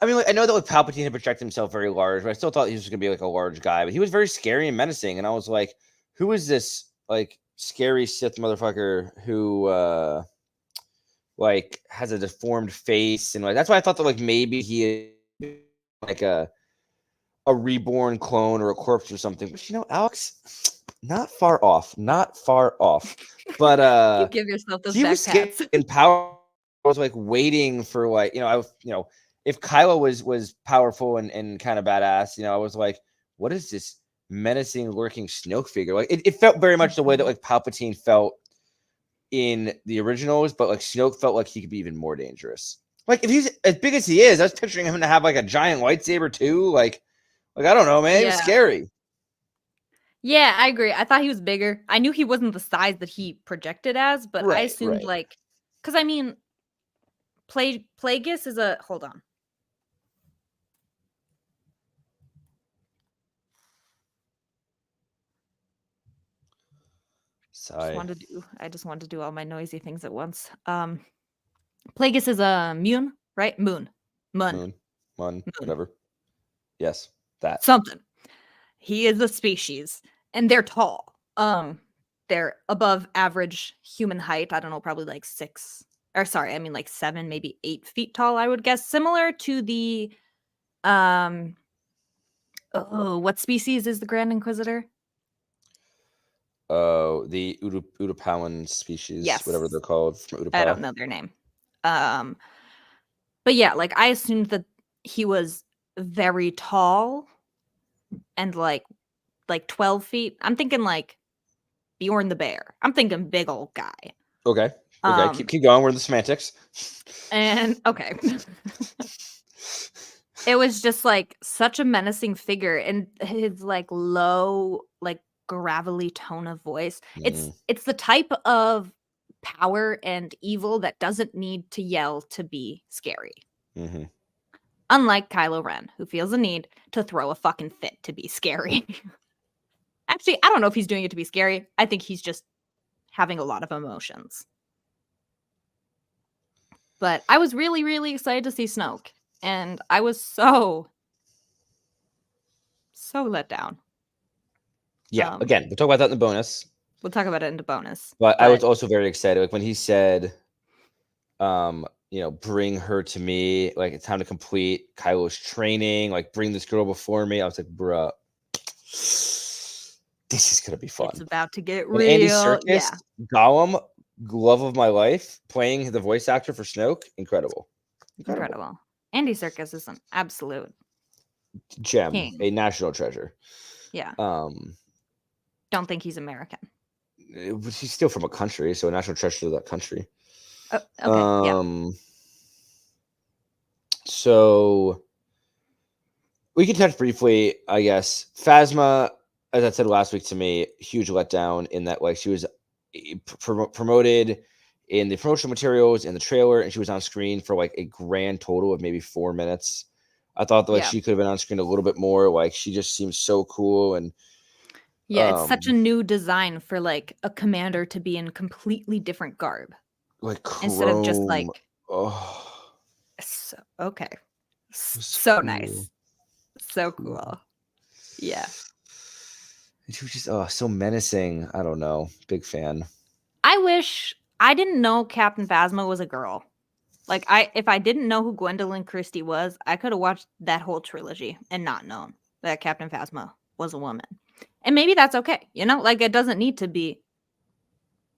I mean, like, I know that with Palpatine had projected himself very large, but I still thought he was going to be like a large guy. But he was very scary and menacing, and I was like, who is this like scary Sith motherfucker who like has a deformed face? And like that's why I thought that like maybe he is like a reborn clone or a corpse or something. But you know, Alex, not far off. But you give yourself those he was scared in power. I was like waiting for like, if Kylo was powerful and kind of badass, I was like, what is this menacing lurking Snoke figure? Like it felt very much the way that like Palpatine felt in the originals, but like Snoke felt like he could be even more dangerous. Like if he's as big as he is, I was picturing him to have like a giant lightsaber too. Like I don't know, man. Yeah. It was scary. Yeah, I agree. I thought he was bigger. I knew he wasn't the size that he projected as, but I assumed like, because I mean, Plagueis is a, hold on. Sorry. I just wanted to do all my noisy things at once. Plagueis is a Mun, right? Moon, whatever. Yes, that. Something. He is a species, and they're tall. They're above average human height. I don't know, probably like 7, maybe 8 feet tall, I would guess. Similar to the, what species is the Grand Inquisitor? Oh, the Utapawan species, yes. Whatever they're called. From I don't know their name. But yeah, like I assumed that he was very tall and like 12 feet. I'm thinking like Bjorn the Bear. I'm thinking big old guy. Okay. Keep going. We're in the semantics. And okay. It was just like such a menacing figure, and his like low, like gravelly tone of voice. It's the type of power and evil that doesn't need to yell to be scary. Mm-hmm. Unlike Kylo Ren, who feels a need to throw a fucking fit to be scary. Actually, I don't know if he's doing it to be scary. I think he's just having a lot of emotions. But I was really, really excited to see Snoke. And I was so let down. Yeah, again, we'll talk about that in the bonus. We'll talk about it in the bonus. But I was also very excited. Like when he said, bring her to me, like it's time to complete Kylo's training, like bring this girl before me. I was like, bruh, this is gonna be fun. It's about to get and real. Andy Serkis, Gollum, love of my life, playing the voice actor for Snoke, incredible. Andy Serkis is an absolute gem, king. A national treasure. Yeah. Don't think he's American. He's still from a country, so a national treasure to that country. Okay. Yeah. So we can touch briefly, I guess. Phasma, as I said last week to me, huge letdown in that like she was promoted in the promotional materials in the trailer, and she was on screen for like a grand total of maybe 4 minutes. I thought that she could have been on screen a little bit more. Like she just seems so cool, and it's such a new design for like a commander to be in completely different garb, like chrome. Instead of just like so cool. nice, so cool. Yeah, she was just so menacing. I don't know, big fan. I wish I didn't know Captain Phasma was a girl. Like if I didn't know who Gwendolyn Christie was, I could have watched that whole trilogy and not known that Captain Phasma was a woman. And maybe that's okay, like it doesn't need to be,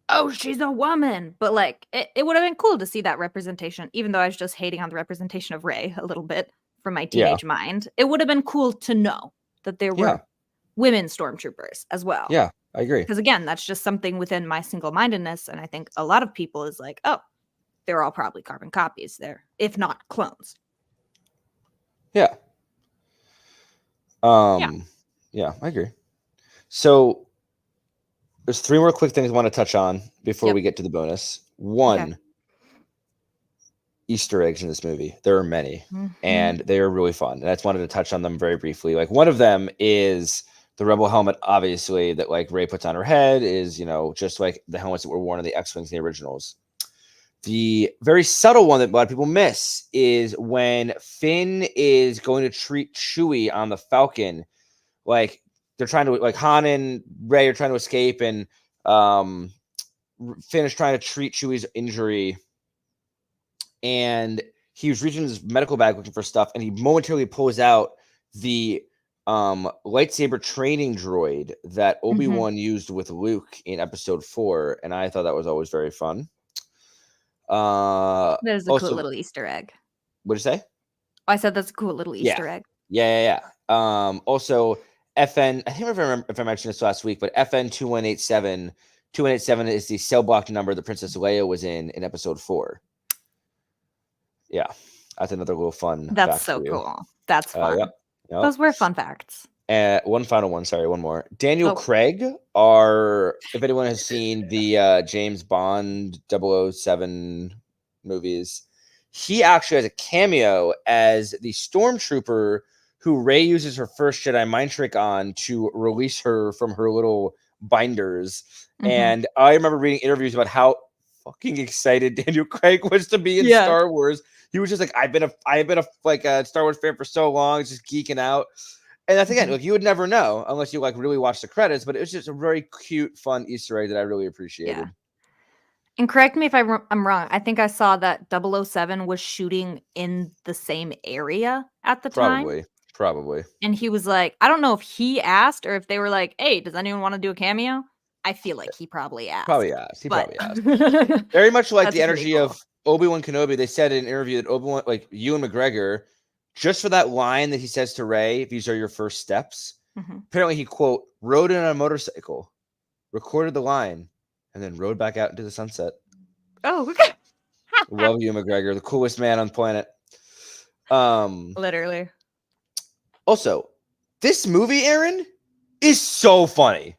oh, she's a woman. But like it would have been cool to see that representation, even though I was just hating on the representation of Rey a little bit from my teenage mind. It would have been cool to know that there were women stormtroopers as well. Yeah, I agree. Because again, that's just something within my single-mindedness. And I think a lot of people is like, oh, they're all probably carbon copies there, if not clones. Yeah. Yeah, I agree. So there's 3 more quick things I want to touch on before we get to the bonus. One, Easter eggs in this movie. There are many, and they are really fun. And I just wanted to touch on them very briefly. Like one of them is the Rebel helmet, obviously, that like Rey puts on her head is, just like the helmets that were worn in the X-Wings in the originals. The very subtle one that a lot of people miss is when Finn is going to treat Chewie on the Falcon. Like they're trying to, like Han and Rey are trying to escape, and Finn is trying to treat Chewie's injury. And he was reaching his medical bag looking for stuff, and he momentarily pulls out the lightsaber training droid that Obi-Wan used with Luke in episode 4. And I thought that was always very fun. There's a cool little Easter egg. What'd you say? I said that's a cool little Easter egg. Yeah. Also, FN, I think if I mentioned this last week, but FN 2187. 2187 is the cell block number that Princess Leia was in episode 4. Yeah, that's another little fun. That's so cool. That's fun. Yep. Those were fun facts. One final one. Sorry, one more. Daniel Craig, if anyone has seen the James Bond 007 movies, he actually has a cameo as the stormtrooper who Rey uses her first Jedi mind trick on to release her from her little binders. And I remember reading interviews about how fucking excited Daniel Craig was to be in Star Wars. He was just like, I've been a Star Wars fan for so long, just geeking out. And that's again, like you would never know unless you like really watch the credits, but it was just a very cute, fun Easter egg that I really appreciated. Yeah. And correct me if I'm wrong. I think I saw that 007 was shooting in the same area at the time. Probably. And he was like, I don't know if he asked or if they were like, hey, does anyone want to do a cameo? I feel like he probably asked. He probably asked. Very much like the energy of Obi-Wan Kenobi. They said in an interview that Obi-Wan, like Ewan McGregor, just for that line that he says to Rey, these are your first steps. Apparently he, quote, rode in on a motorcycle, recorded the line, and then rode back out into the sunset. Oh, okay. Love Ewan McGregor, the coolest man on the planet. Literally. Also, this movie, Aaron, is so funny.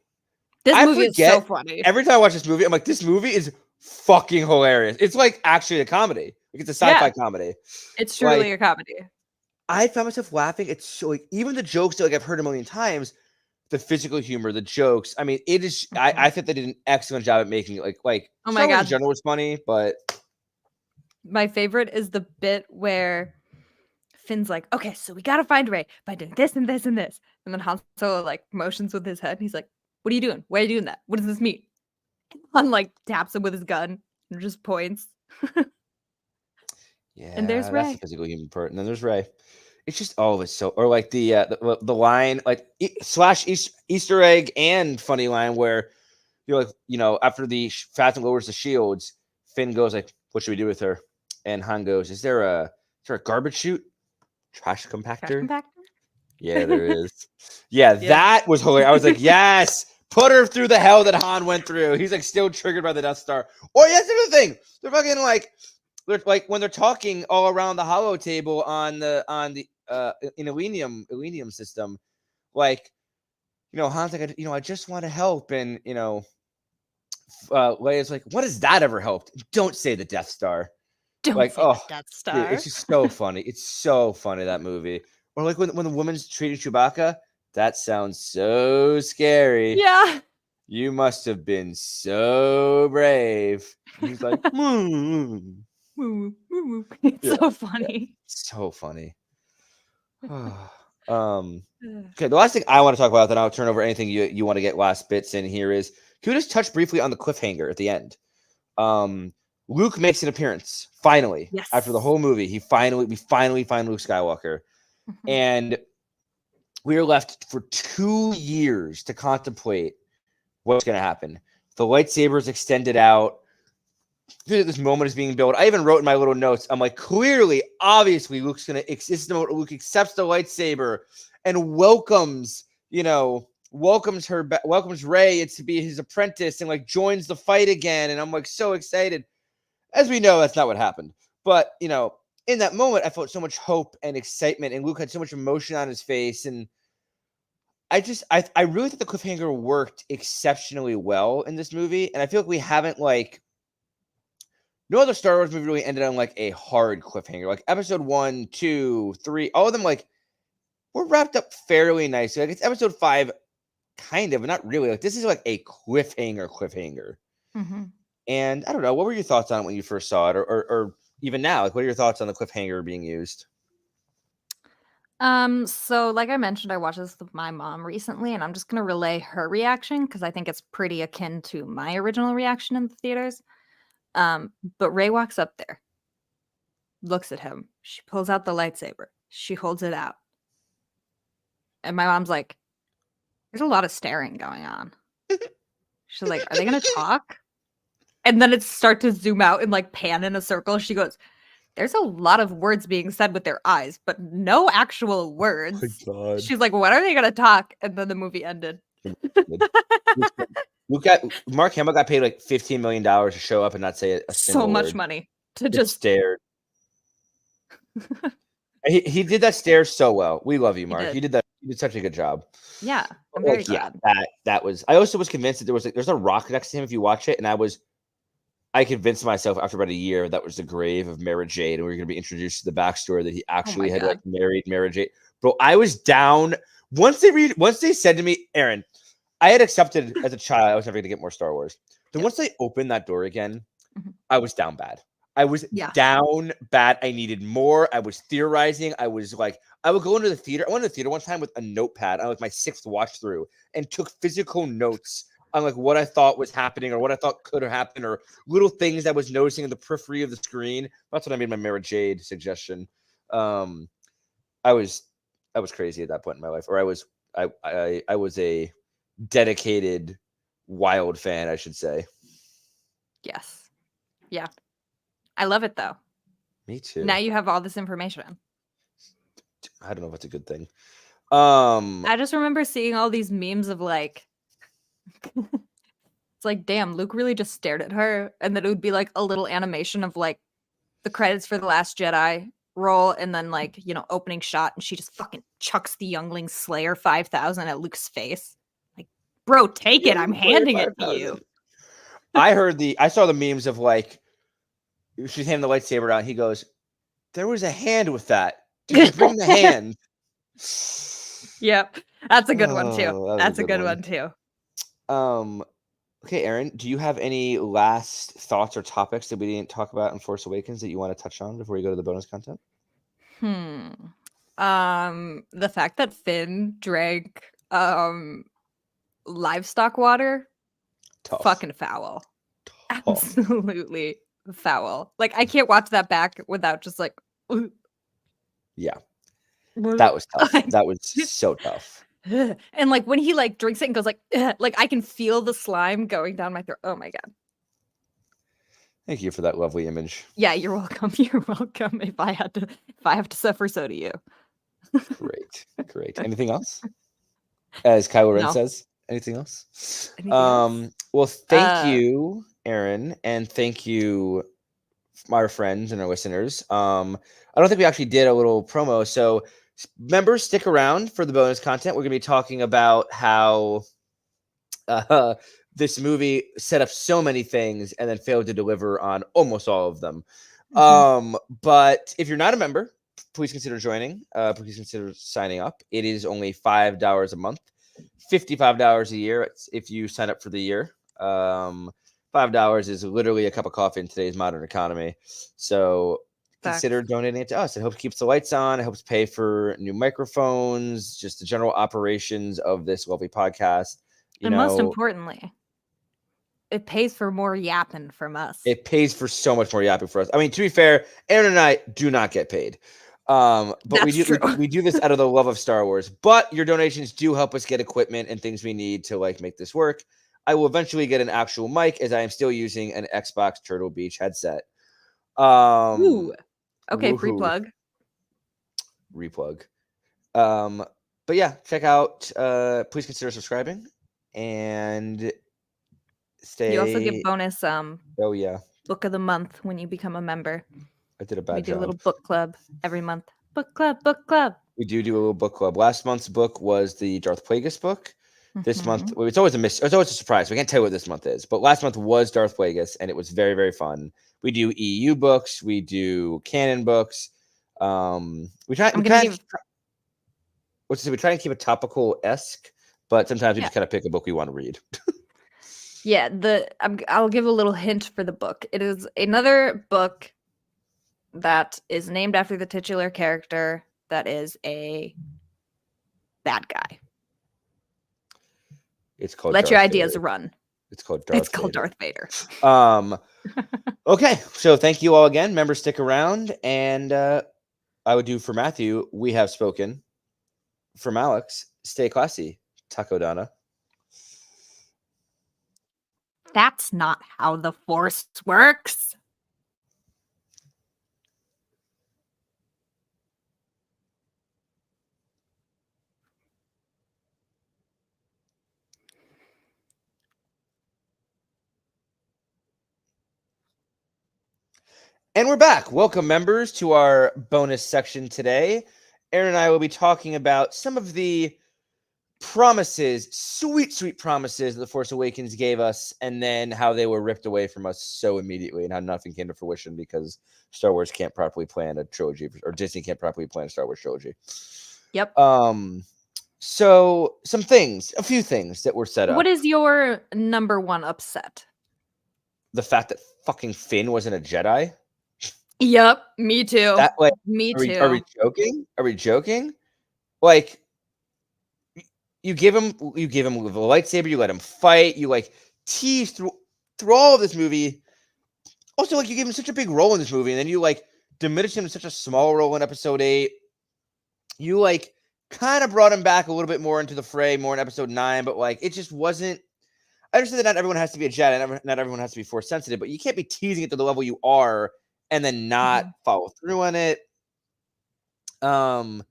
This I movie is so forget funny. Every time I watch this movie, I'm like, this movie is fucking hilarious. It's like actually a comedy. Like it's a sci-fi comedy. It's truly Like, a comedy. I found myself laughing. It's so like even the jokes that like I've heard a million times, the physical humor, the jokes. I mean, it is. I think they did an excellent job at making it like. Oh Star my Wars in God. general was funny, but My favorite is the bit where Finn's like, okay, so we gotta find Rey by doing this and this and this. And then Han Solo like motions with his head. And he's like, what are you doing? Why are you doing that? What does this mean? And Han like taps him with his gun and just points. yeah, And there's that's Rey. the physical human part. And then there's Rey. It's just all of it so, or like the line like slash Easter egg and funny line where you're like, you know, after the Phasm lowers the shields, Finn goes like, "What should we do with her?" And Han goes, "Is there a garbage chute, trash compactor?" Trash compactor? Yeah, there is. Yeah, Yeah. that was hilarious. I was like, yes, put her through the hell that Han went through. He's like still triggered by the Death Star. Or yes, the other thing. They're fucking like when they're talking all around the hollow table on the in Elenium system, like, you know, Han's like, I just want to help, and you know, Leia's like, what has that ever helped? Don't say the Death Star. Don't Like, say oh, the Death dude, Star. it's just so funny. It's so funny, that movie. Or like when the woman's treating Chewbacca, that sounds so scary. Yeah. You must have been so brave. And he's like, Woo, woo, woo, woo. It's Yeah, so funny. so funny. Okay, the last thing I want to talk about, then I'll turn over anything you want to get last bits in here is, can we just touch briefly on the cliffhanger at the end? Luke makes an appearance finally. Yes. After the whole movie. We finally find Luke Skywalker, and we are left for 2 years to contemplate what's going to happen. The lightsaber is extended out. This moment is being built. I even wrote in my little notes, I'm like, clearly, obviously, Luke's going to exist. Luke accepts the lightsaber and welcomes Rey to be his apprentice, and like joins the fight again. And I'm like so excited. As we know, that's not what happened. But, you know, in that moment, I felt so much hope and excitement, and Luke had so much emotion on his face. And I really think the cliffhanger worked exceptionally well in this movie. And I feel like we haven't no other Star Wars movie really ended on like a hard cliffhanger. Like episode 1, 2, 3, all of them like were wrapped up fairly nicely. Like it's episode 5, kind of, but not really. Like this is like a cliffhanger. And I don't know, what were your thoughts on it when you first saw it, or even now? Like, what are your thoughts on the cliffhanger being used? So like I mentioned, I watched this with my mom recently, and I'm just gonna relay her reaction because I think it's pretty akin to my original reaction in the theaters. But Rey walks up there, looks at him, she pulls out the lightsaber, she holds it out. And my mom's like, there's a lot of staring going on. She's like, are they gonna talk? And then it starts to zoom out and like pan in a circle. She goes, there's a lot of words being said with their eyes, but no actual words. Oh my God. She's like, when are they gonna talk? And then the movie ended. Mark Hamill got paid like $15 million to show up and not say a single So much word. money to just stare. He did that stare so well. We love you, Mark. did. You did that. You did such a good job. Yeah, I'm very glad. That was. I also was convinced that there's a rock next to him if you watch it, and I convinced myself after about a year that was the grave of Mara Jade, and we were going to be introduced to the backstory that he actually had like married Mara Jade. Bro, I was down once they said to me, Aaron, I had accepted as a child I was never going to get more Star Wars. Then once they opened that door again, I was down bad. I was down bad. I needed more. I was theorizing. I was like, I would go into the theater. I went to the theater one time with a notepad on like my 6th watch through and took physical notes on like what I thought was happening or what I thought could have happened or little things I was noticing in the periphery of the screen. That's when I made my Mara Jade suggestion. I was crazy at that point in my life, or I was a dedicated wild fan, I should say. Yes. Yeah. I love it though. Me too. Now you have all this information. I don't know if it's a good thing. I just remember seeing all these memes of like, it's like, damn, Luke really just stared at her. And then it would be like a little animation of like the credits for The Last Jedi roll and then like, opening shot and she just fucking chucks the Youngling Slayer 5000 at Luke's face. Like, bro, take it. I'm handing it to you. I saw the memes of like she's handing the lightsaber out. He goes, "There was a hand with that. Did you bring the hand?" Yep. That's a good one too. Oh, That's a good one too. Okay, Erin, do you have any last thoughts or topics that we didn't talk about in Force Awakens that you want to touch on before you go to the bonus content? The fact that Finn drank livestock water, Tough. fucking foul. Tough. Absolutely foul. Like, I can't watch that back without just like Yeah. That was tough. That was so tough. And like when he like drinks it and goes like I can feel the slime going down my throat. Oh my god. Thank you for that lovely image. Yeah, you're welcome. You're welcome. If I have to suffer, so do you. Great. Anything else? As Kylo Ren No. says, anything else? Anything else? Well, thank you, Erin, and thank you, my friends and our listeners. I don't think we actually did a little promo, so members, stick around for the bonus content. We're going to be talking about how this movie set up so many things and then failed to deliver on almost all of them. But if you're not a member, please consider joining. Please consider signing up. It is only $5 a month, $55 a year if you sign up for the year. $5 is literally a cup of coffee in today's modern economy. So consider donating it to us. It helps keep the lights on. It helps pay for new microphones, just the general operations of this lovely podcast. Most importantly, it pays for more yapping from us. It pays for so much more yapping for us. I mean, to be fair, Erin and I do not get paid. But we do this out of the love of Star Wars. But your donations do help us get equipment and things we need to like make this work. I will eventually get an actual mic, as I am still using an Xbox Turtle Beach headset. Ooh. Okay, free plug. Replug. But yeah, check out. Please consider subscribing and stay. You also get bonus Oh yeah, book of the month when you become a member. I did a bad job. We do a little book club every month. Book club. We do a little book club. Last month's book was the Darth Plagueis book. This month, it's always it's always a surprise. We can't tell you what this month is, but last month was Darth Plagueis, and it was very, very fun. We do EU books, we do canon books. We try and keep it topical-esque, but sometimes we just kind of pick a book we want to read. Yeah, I'll give a little hint for the book. It is another book that is named after the titular character that is a bad guy. It's called Let Darth Your Ideas Vader. Run. It's called Darth Vader. Okay, so thank you all again. Members, stick around, and I would do for Matthew. We have spoken. From Alex, stay classy, Taco Donna. That's not how the Force works. And we're back. Welcome, members, to our bonus section today. Erin and I will be talking about some of the promises, sweet promises that The Force Awakens gave us, and then how they were ripped away from us so immediately and how nothing came to fruition because Star Wars can't properly plan a trilogy, or Disney can't properly plan a Star Wars trilogy. Yep. So a few things that were set up. What is your number one upset? The fact that fucking Finn wasn't a Jedi. Yep, me too. Me too. Are we joking? Are we joking? Like, you give him the lightsaber, you let him fight, you like tease through all of this movie. Also, like, you give him such a big role in this movie, and then you like diminish him to such a small role in Episode 8. You like kind of brought him back a little bit more into the fray, more in Episode 9, but like it just wasn't. I understand that not everyone has to be a Jedi, not everyone has to be Force sensitive, but you can't be teasing it to the level you are and then not follow through on it. I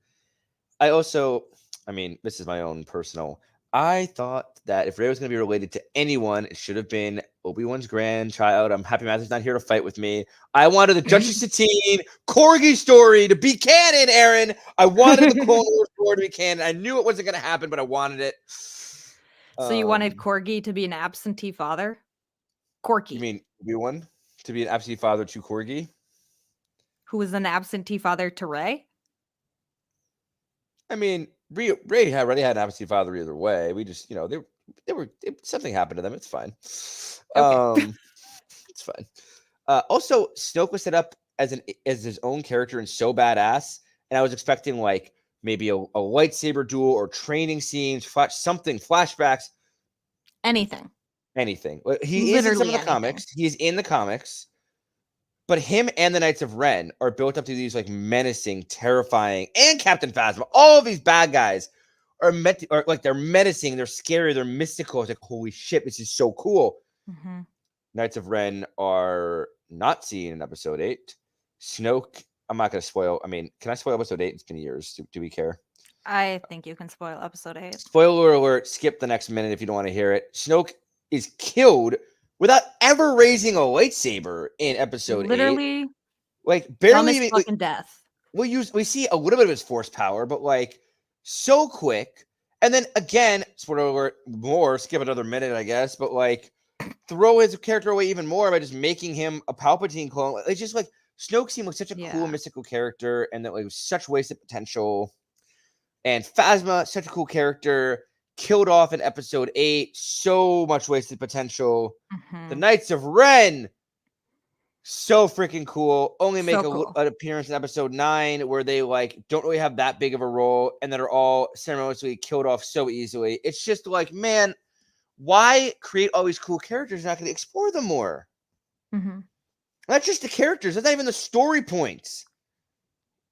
mean, this is my own personal. I thought that if Rey was going to be related to anyone, it should have been Obi-Wan's grandchild. I'm happy Matthew's not here to fight with me. I wanted the Duchess Satine Corgi story to be canon, Erin. I wanted the Clone Wars story to be canon. I knew it wasn't going to happen, but I wanted it. So you wanted Corgi to be an absentee father? Corky. You mean Obi-Wan to be an absentee father to Corgi? Who was an absentee father to Rey? I mean, Rey had already had an absentee father either way. We just, something happened to them. It's fine. Okay. It's fine. Also, Snoke was set up as his own character and so badass, and I was expecting like maybe a lightsaber duel or training scenes, flashbacks, Anything. He is in some of the comics. He is in the comics. But him and the Knights of Ren are built up to these like menacing, terrifying, and Captain Phasma. All of these bad guys are they're menacing, they're scary, they're mystical. It's like, holy shit, this is so cool. Mm-hmm. Knights of Ren are not seen in episode 8. Snoke, I'm not going to spoil. I mean, can I spoil episode 8? It's been years. Do we care? I think you can spoil episode 8. Spoiler alert, skip the next minute if you don't want to hear it. Snoke is killed without ever raising a lightsaber in episode 8. Literally, like barely fucking death. We see a little bit of his force power, but like so quick. And then again, spoiler alert, more, skip another minute, I guess, but like throw his character away even more by just making him a Palpatine clone. It's just like Snoke seemed like such a cool mystical character, and that like was such wasted potential. And Phasma, such a cool character, killed off in episode 8, so much wasted potential. Mm-hmm. The Knights of Ren, so freaking cool. Only make an appearance in episode 9 where they like don't really have that big of a role, and that are all ceremoniously killed off so easily. It's just like, man, why create all these cool characters? Not going to explore them more. Mm-hmm. That's just the characters. That's not even the story points.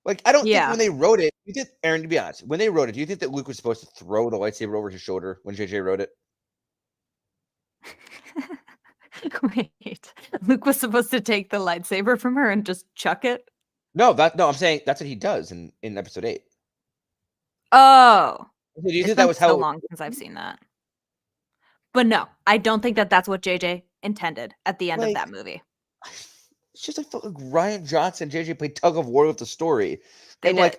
Like, I don't think when they wrote it, Erin, to be honest, when they wrote it, do you think that Luke was supposed to throw the lightsaber over his shoulder when JJ wrote it? Wait, Luke was supposed to take the lightsaber from her and just chuck it? No, I'm saying that's what he does in episode 8. Oh. Do you think that was how so long since I've seen that? But no, I don't think that that's what JJ intended at the end of that movie. It's just like Rian Johnson and JJ played tug of war with the story. They did.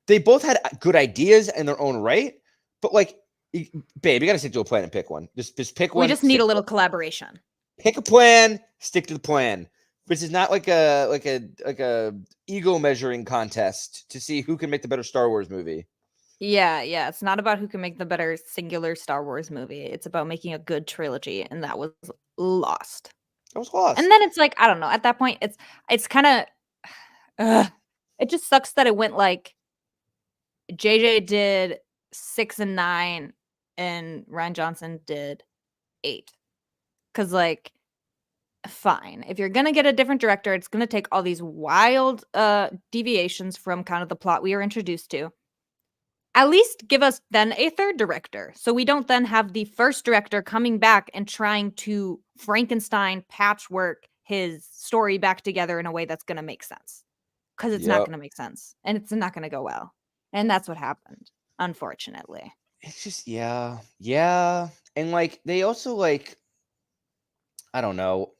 They both had good ideas in their own right, but like, babe, you got to stick to a plan and pick one. Just pick one. We just need a little collaboration. Pick a plan, stick to the plan. This is not like a ego measuring contest to see who can make the better Star Wars movie. Yeah. It's not about who can make the better singular Star Wars movie. It's about making a good trilogy, and that was lost. That was lost. And then it's like, I don't know. At that point, it's kind of, it just sucks that it went like JJ did 6 and 9, and Rian Johnson did 8. Because like, fine, if you're gonna get a different director, it's gonna take all these wild deviations from kind of the plot we are introduced to. At least give us then a third director, so we don't then have the first director coming back and trying to Frankenstein patchwork his story back together in a way that's going to make sense. Because it's not going to make sense, and it's not going to go well. And that's what happened, unfortunately. It's just, yeah. And like, they also like, I don't know.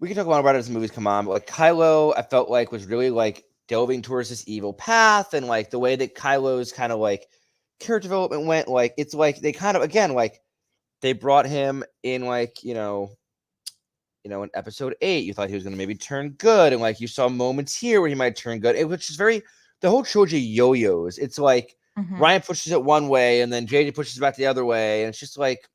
We can talk about it as the movies come on, but like Kylo, I felt like was really like delving towards this evil path, and like the way that Kylo's kind of like character development went, like it's like they kind of again like they brought him in like in episode 8 you thought he was going to maybe turn good, and like you saw moments here where he might turn good, which is very the whole trilogy yo-yos. It's like Ryan pushes it one way and then JJ pushes it back the other way, and it's just like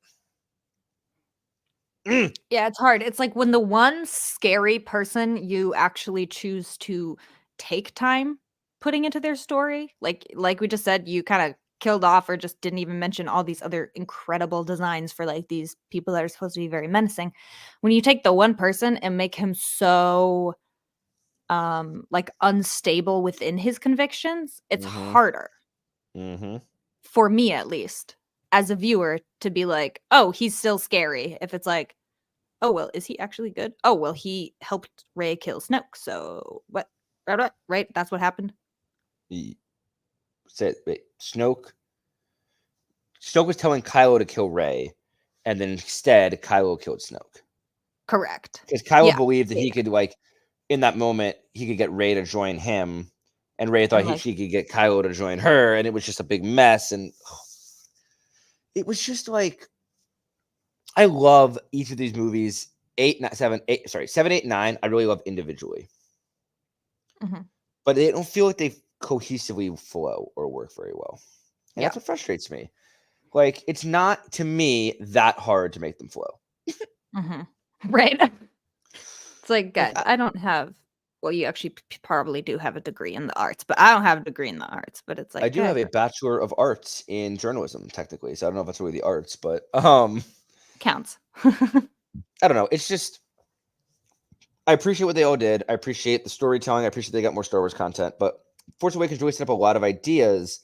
yeah, it's hard. It's like when the one scary person you actually choose to take time putting into their story, like we just said, you kind of killed off or just didn't even mention all these other incredible designs for like these people that are supposed to be very menacing. When you take the one person and make him so like unstable within his convictions, it's harder for me, at least as a viewer, to be like, oh, he's still scary. If it's like, oh well, is he actually good? Oh well, he helped Rey kill Snoke, so what? Right? That's what happened. Snoke Snoke was telling Kylo to kill Rey, and then instead Kylo killed Snoke. Correct. Because Kylo Yeah. believed that he could, like, in that moment, he could get Rey to join him, and Rey thought And, like, she could get Kylo to join her, and it was just a big mess. And it was just like, I love each of these movies. 7, 8, 9. I really love individually, Mhm. but they don't feel like they cohesively flow or work very well, and Yeah. that's what frustrates me. Like, it's not, to me, that hard to make them flow. Mhm. Right. It's like, Like, guys, I don't have. Well, you actually probably do have a degree in the arts, but I don't have a degree in the arts. But it's like, I do have a guys, Bachelor of Arts in journalism, technically, so I don't know if that's really the arts, but counts. I don't know. It's just, I appreciate what they all did. I appreciate the storytelling. I appreciate they got more Star Wars content, but Force Awakens really set up a lot of ideas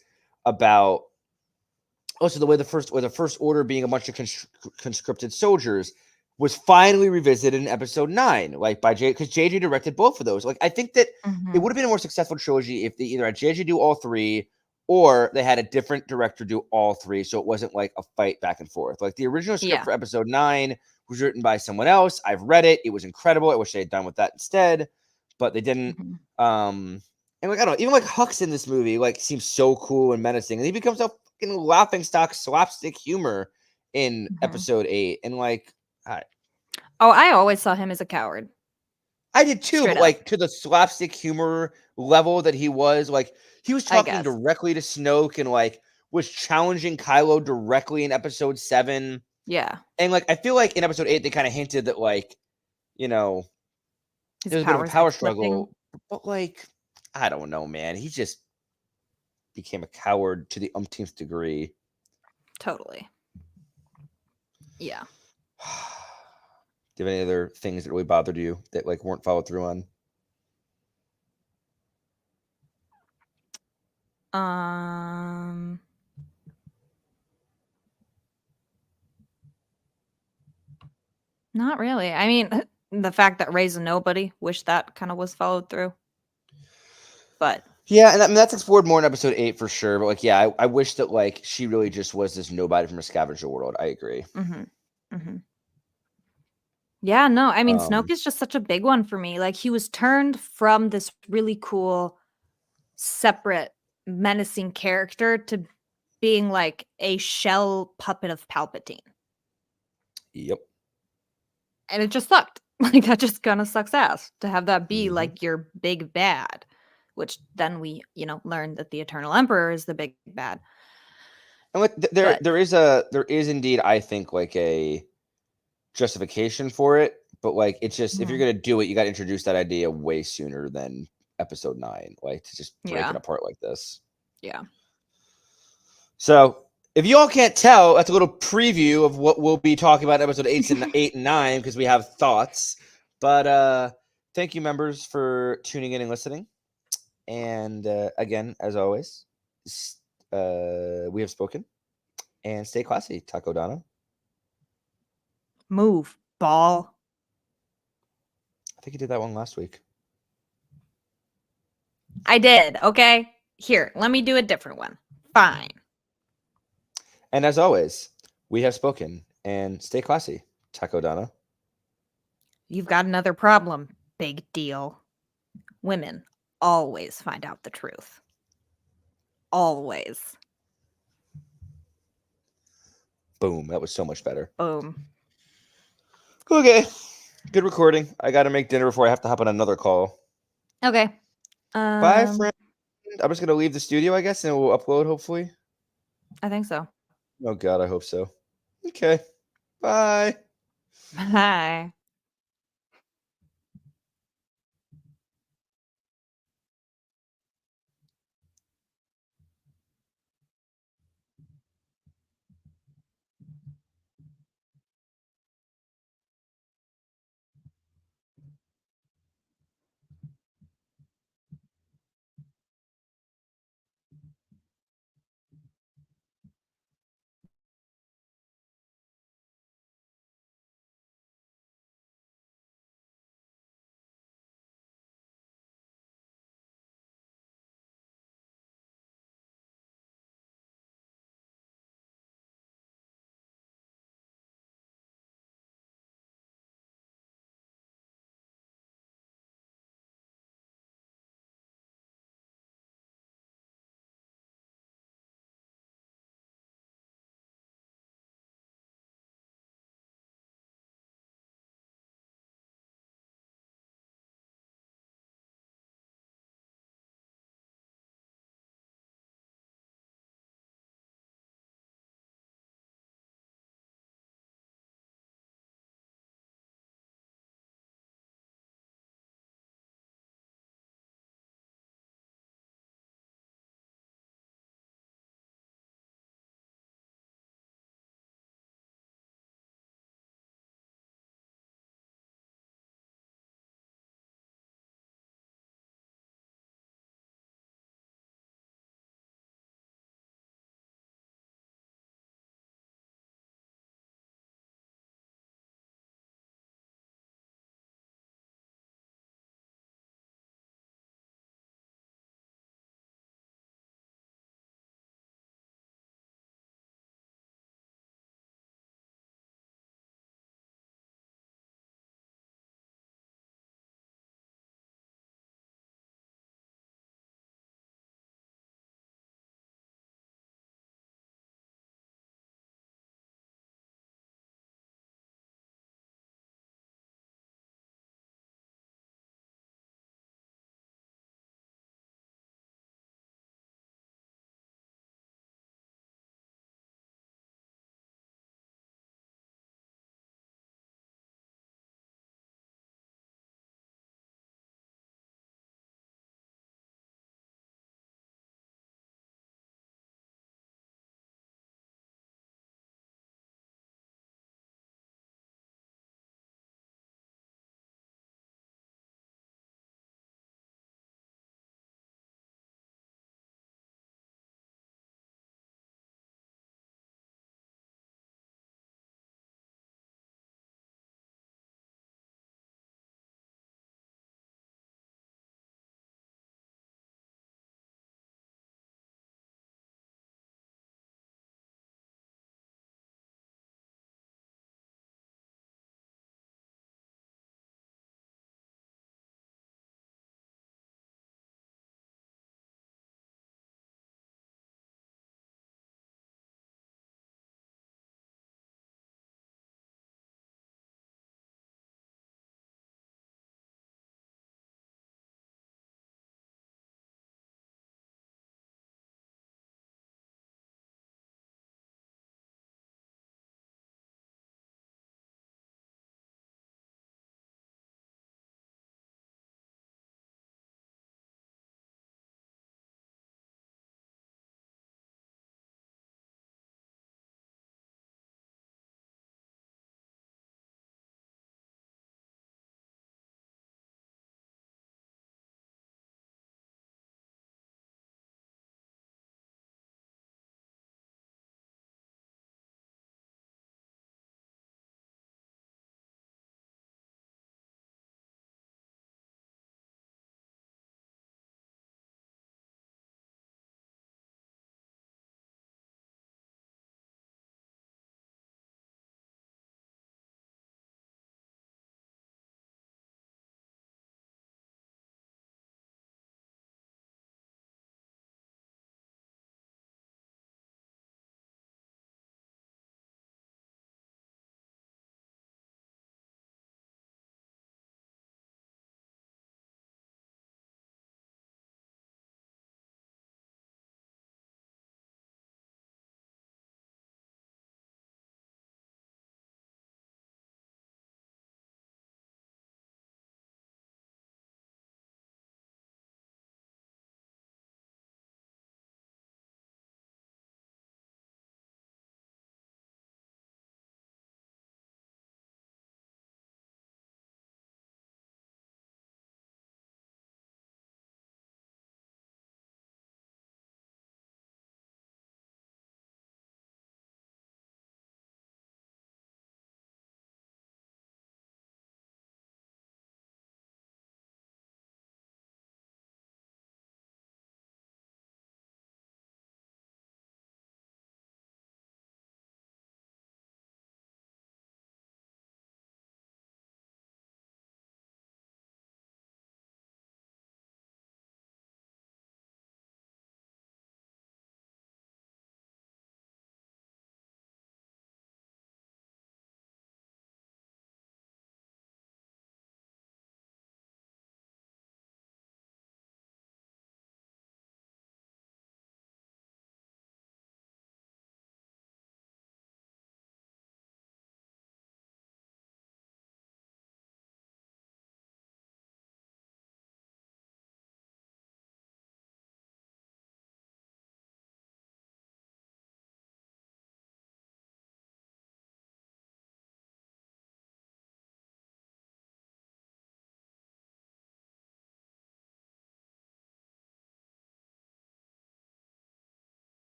about also the way the First Order being a bunch of conscripted soldiers was finally revisited in Episode 9, like by because JJ directed both of those. Like, I think that it would have been a more successful trilogy if they either had JJ do all three or they had a different director do all three, so it wasn't like a fight back and forth. Like, the original script for Episode 9 was written by someone else. I've read it. It was incredible. I wish they had done with that instead, but they didn't. And like, I don't know, even like Hux in this movie like seems so cool and menacing, and he becomes a fucking laughing stock slapstick humor in Episode 8, and like, I always saw him as a coward. I did too, Straight but up. like to the slapstick humor level that he was, like, he was talking directly to Snoke and like was challenging Kylo directly in Episode 7. Yeah. And like, I feel like in Episode 8 they kind of hinted that, like, you know, His there's a bit of a powers power were slipping. struggle, but like, I don't know, man. He just became a coward to the umpteenth degree. Totally. Yeah. Do you have any other things that really bothered you that like weren't followed through on? Not really. I mean, the fact that Rey's a nobody, wish that kind of was followed through. But yeah, and I mean, that's explored more in Episode 8 for sure. But like, yeah, I wish that like she really just was this nobody from a scavenger world. I agree. Yeah, no, I mean, Snoke is just such a big one for me. Like, he was turned from this really cool, separate, menacing character to being like a shell puppet of Palpatine. Yep. And it just sucked. Like, that just kind of sucks ass to have that be like your big bad, which then we, learned that the Eternal Emperor is the big bad. And like, there is indeed, I think, like a justification for it, but like, it's just, if you're gonna do it, you got to introduce that idea way sooner than Episode 9, like, to just break it apart like this. Yeah. So if you all can't tell, that's a little preview of what we'll be talking about in Episode 8 and 9, because we have thoughts. But thank you, members, for tuning in and listening. And again, as always, we have spoken. And stay classy, Taco Donna. Move, ball. I think you did that one last week. I did. Okay. Here, let me do a different one. Fine. And as always, we have spoken. And stay classy, Taco Donna. You've got another problem. Big deal. Women always find out the truth. Always. Boom. That was so much better. Boom. Okay. Good recording. I got to make dinner before I have to hop on another call. Okay. Bye, friend. I'm just going to leave the studio, I guess, and we'll upload, hopefully. I think so. Oh, God, I hope so. Okay. Bye. Bye.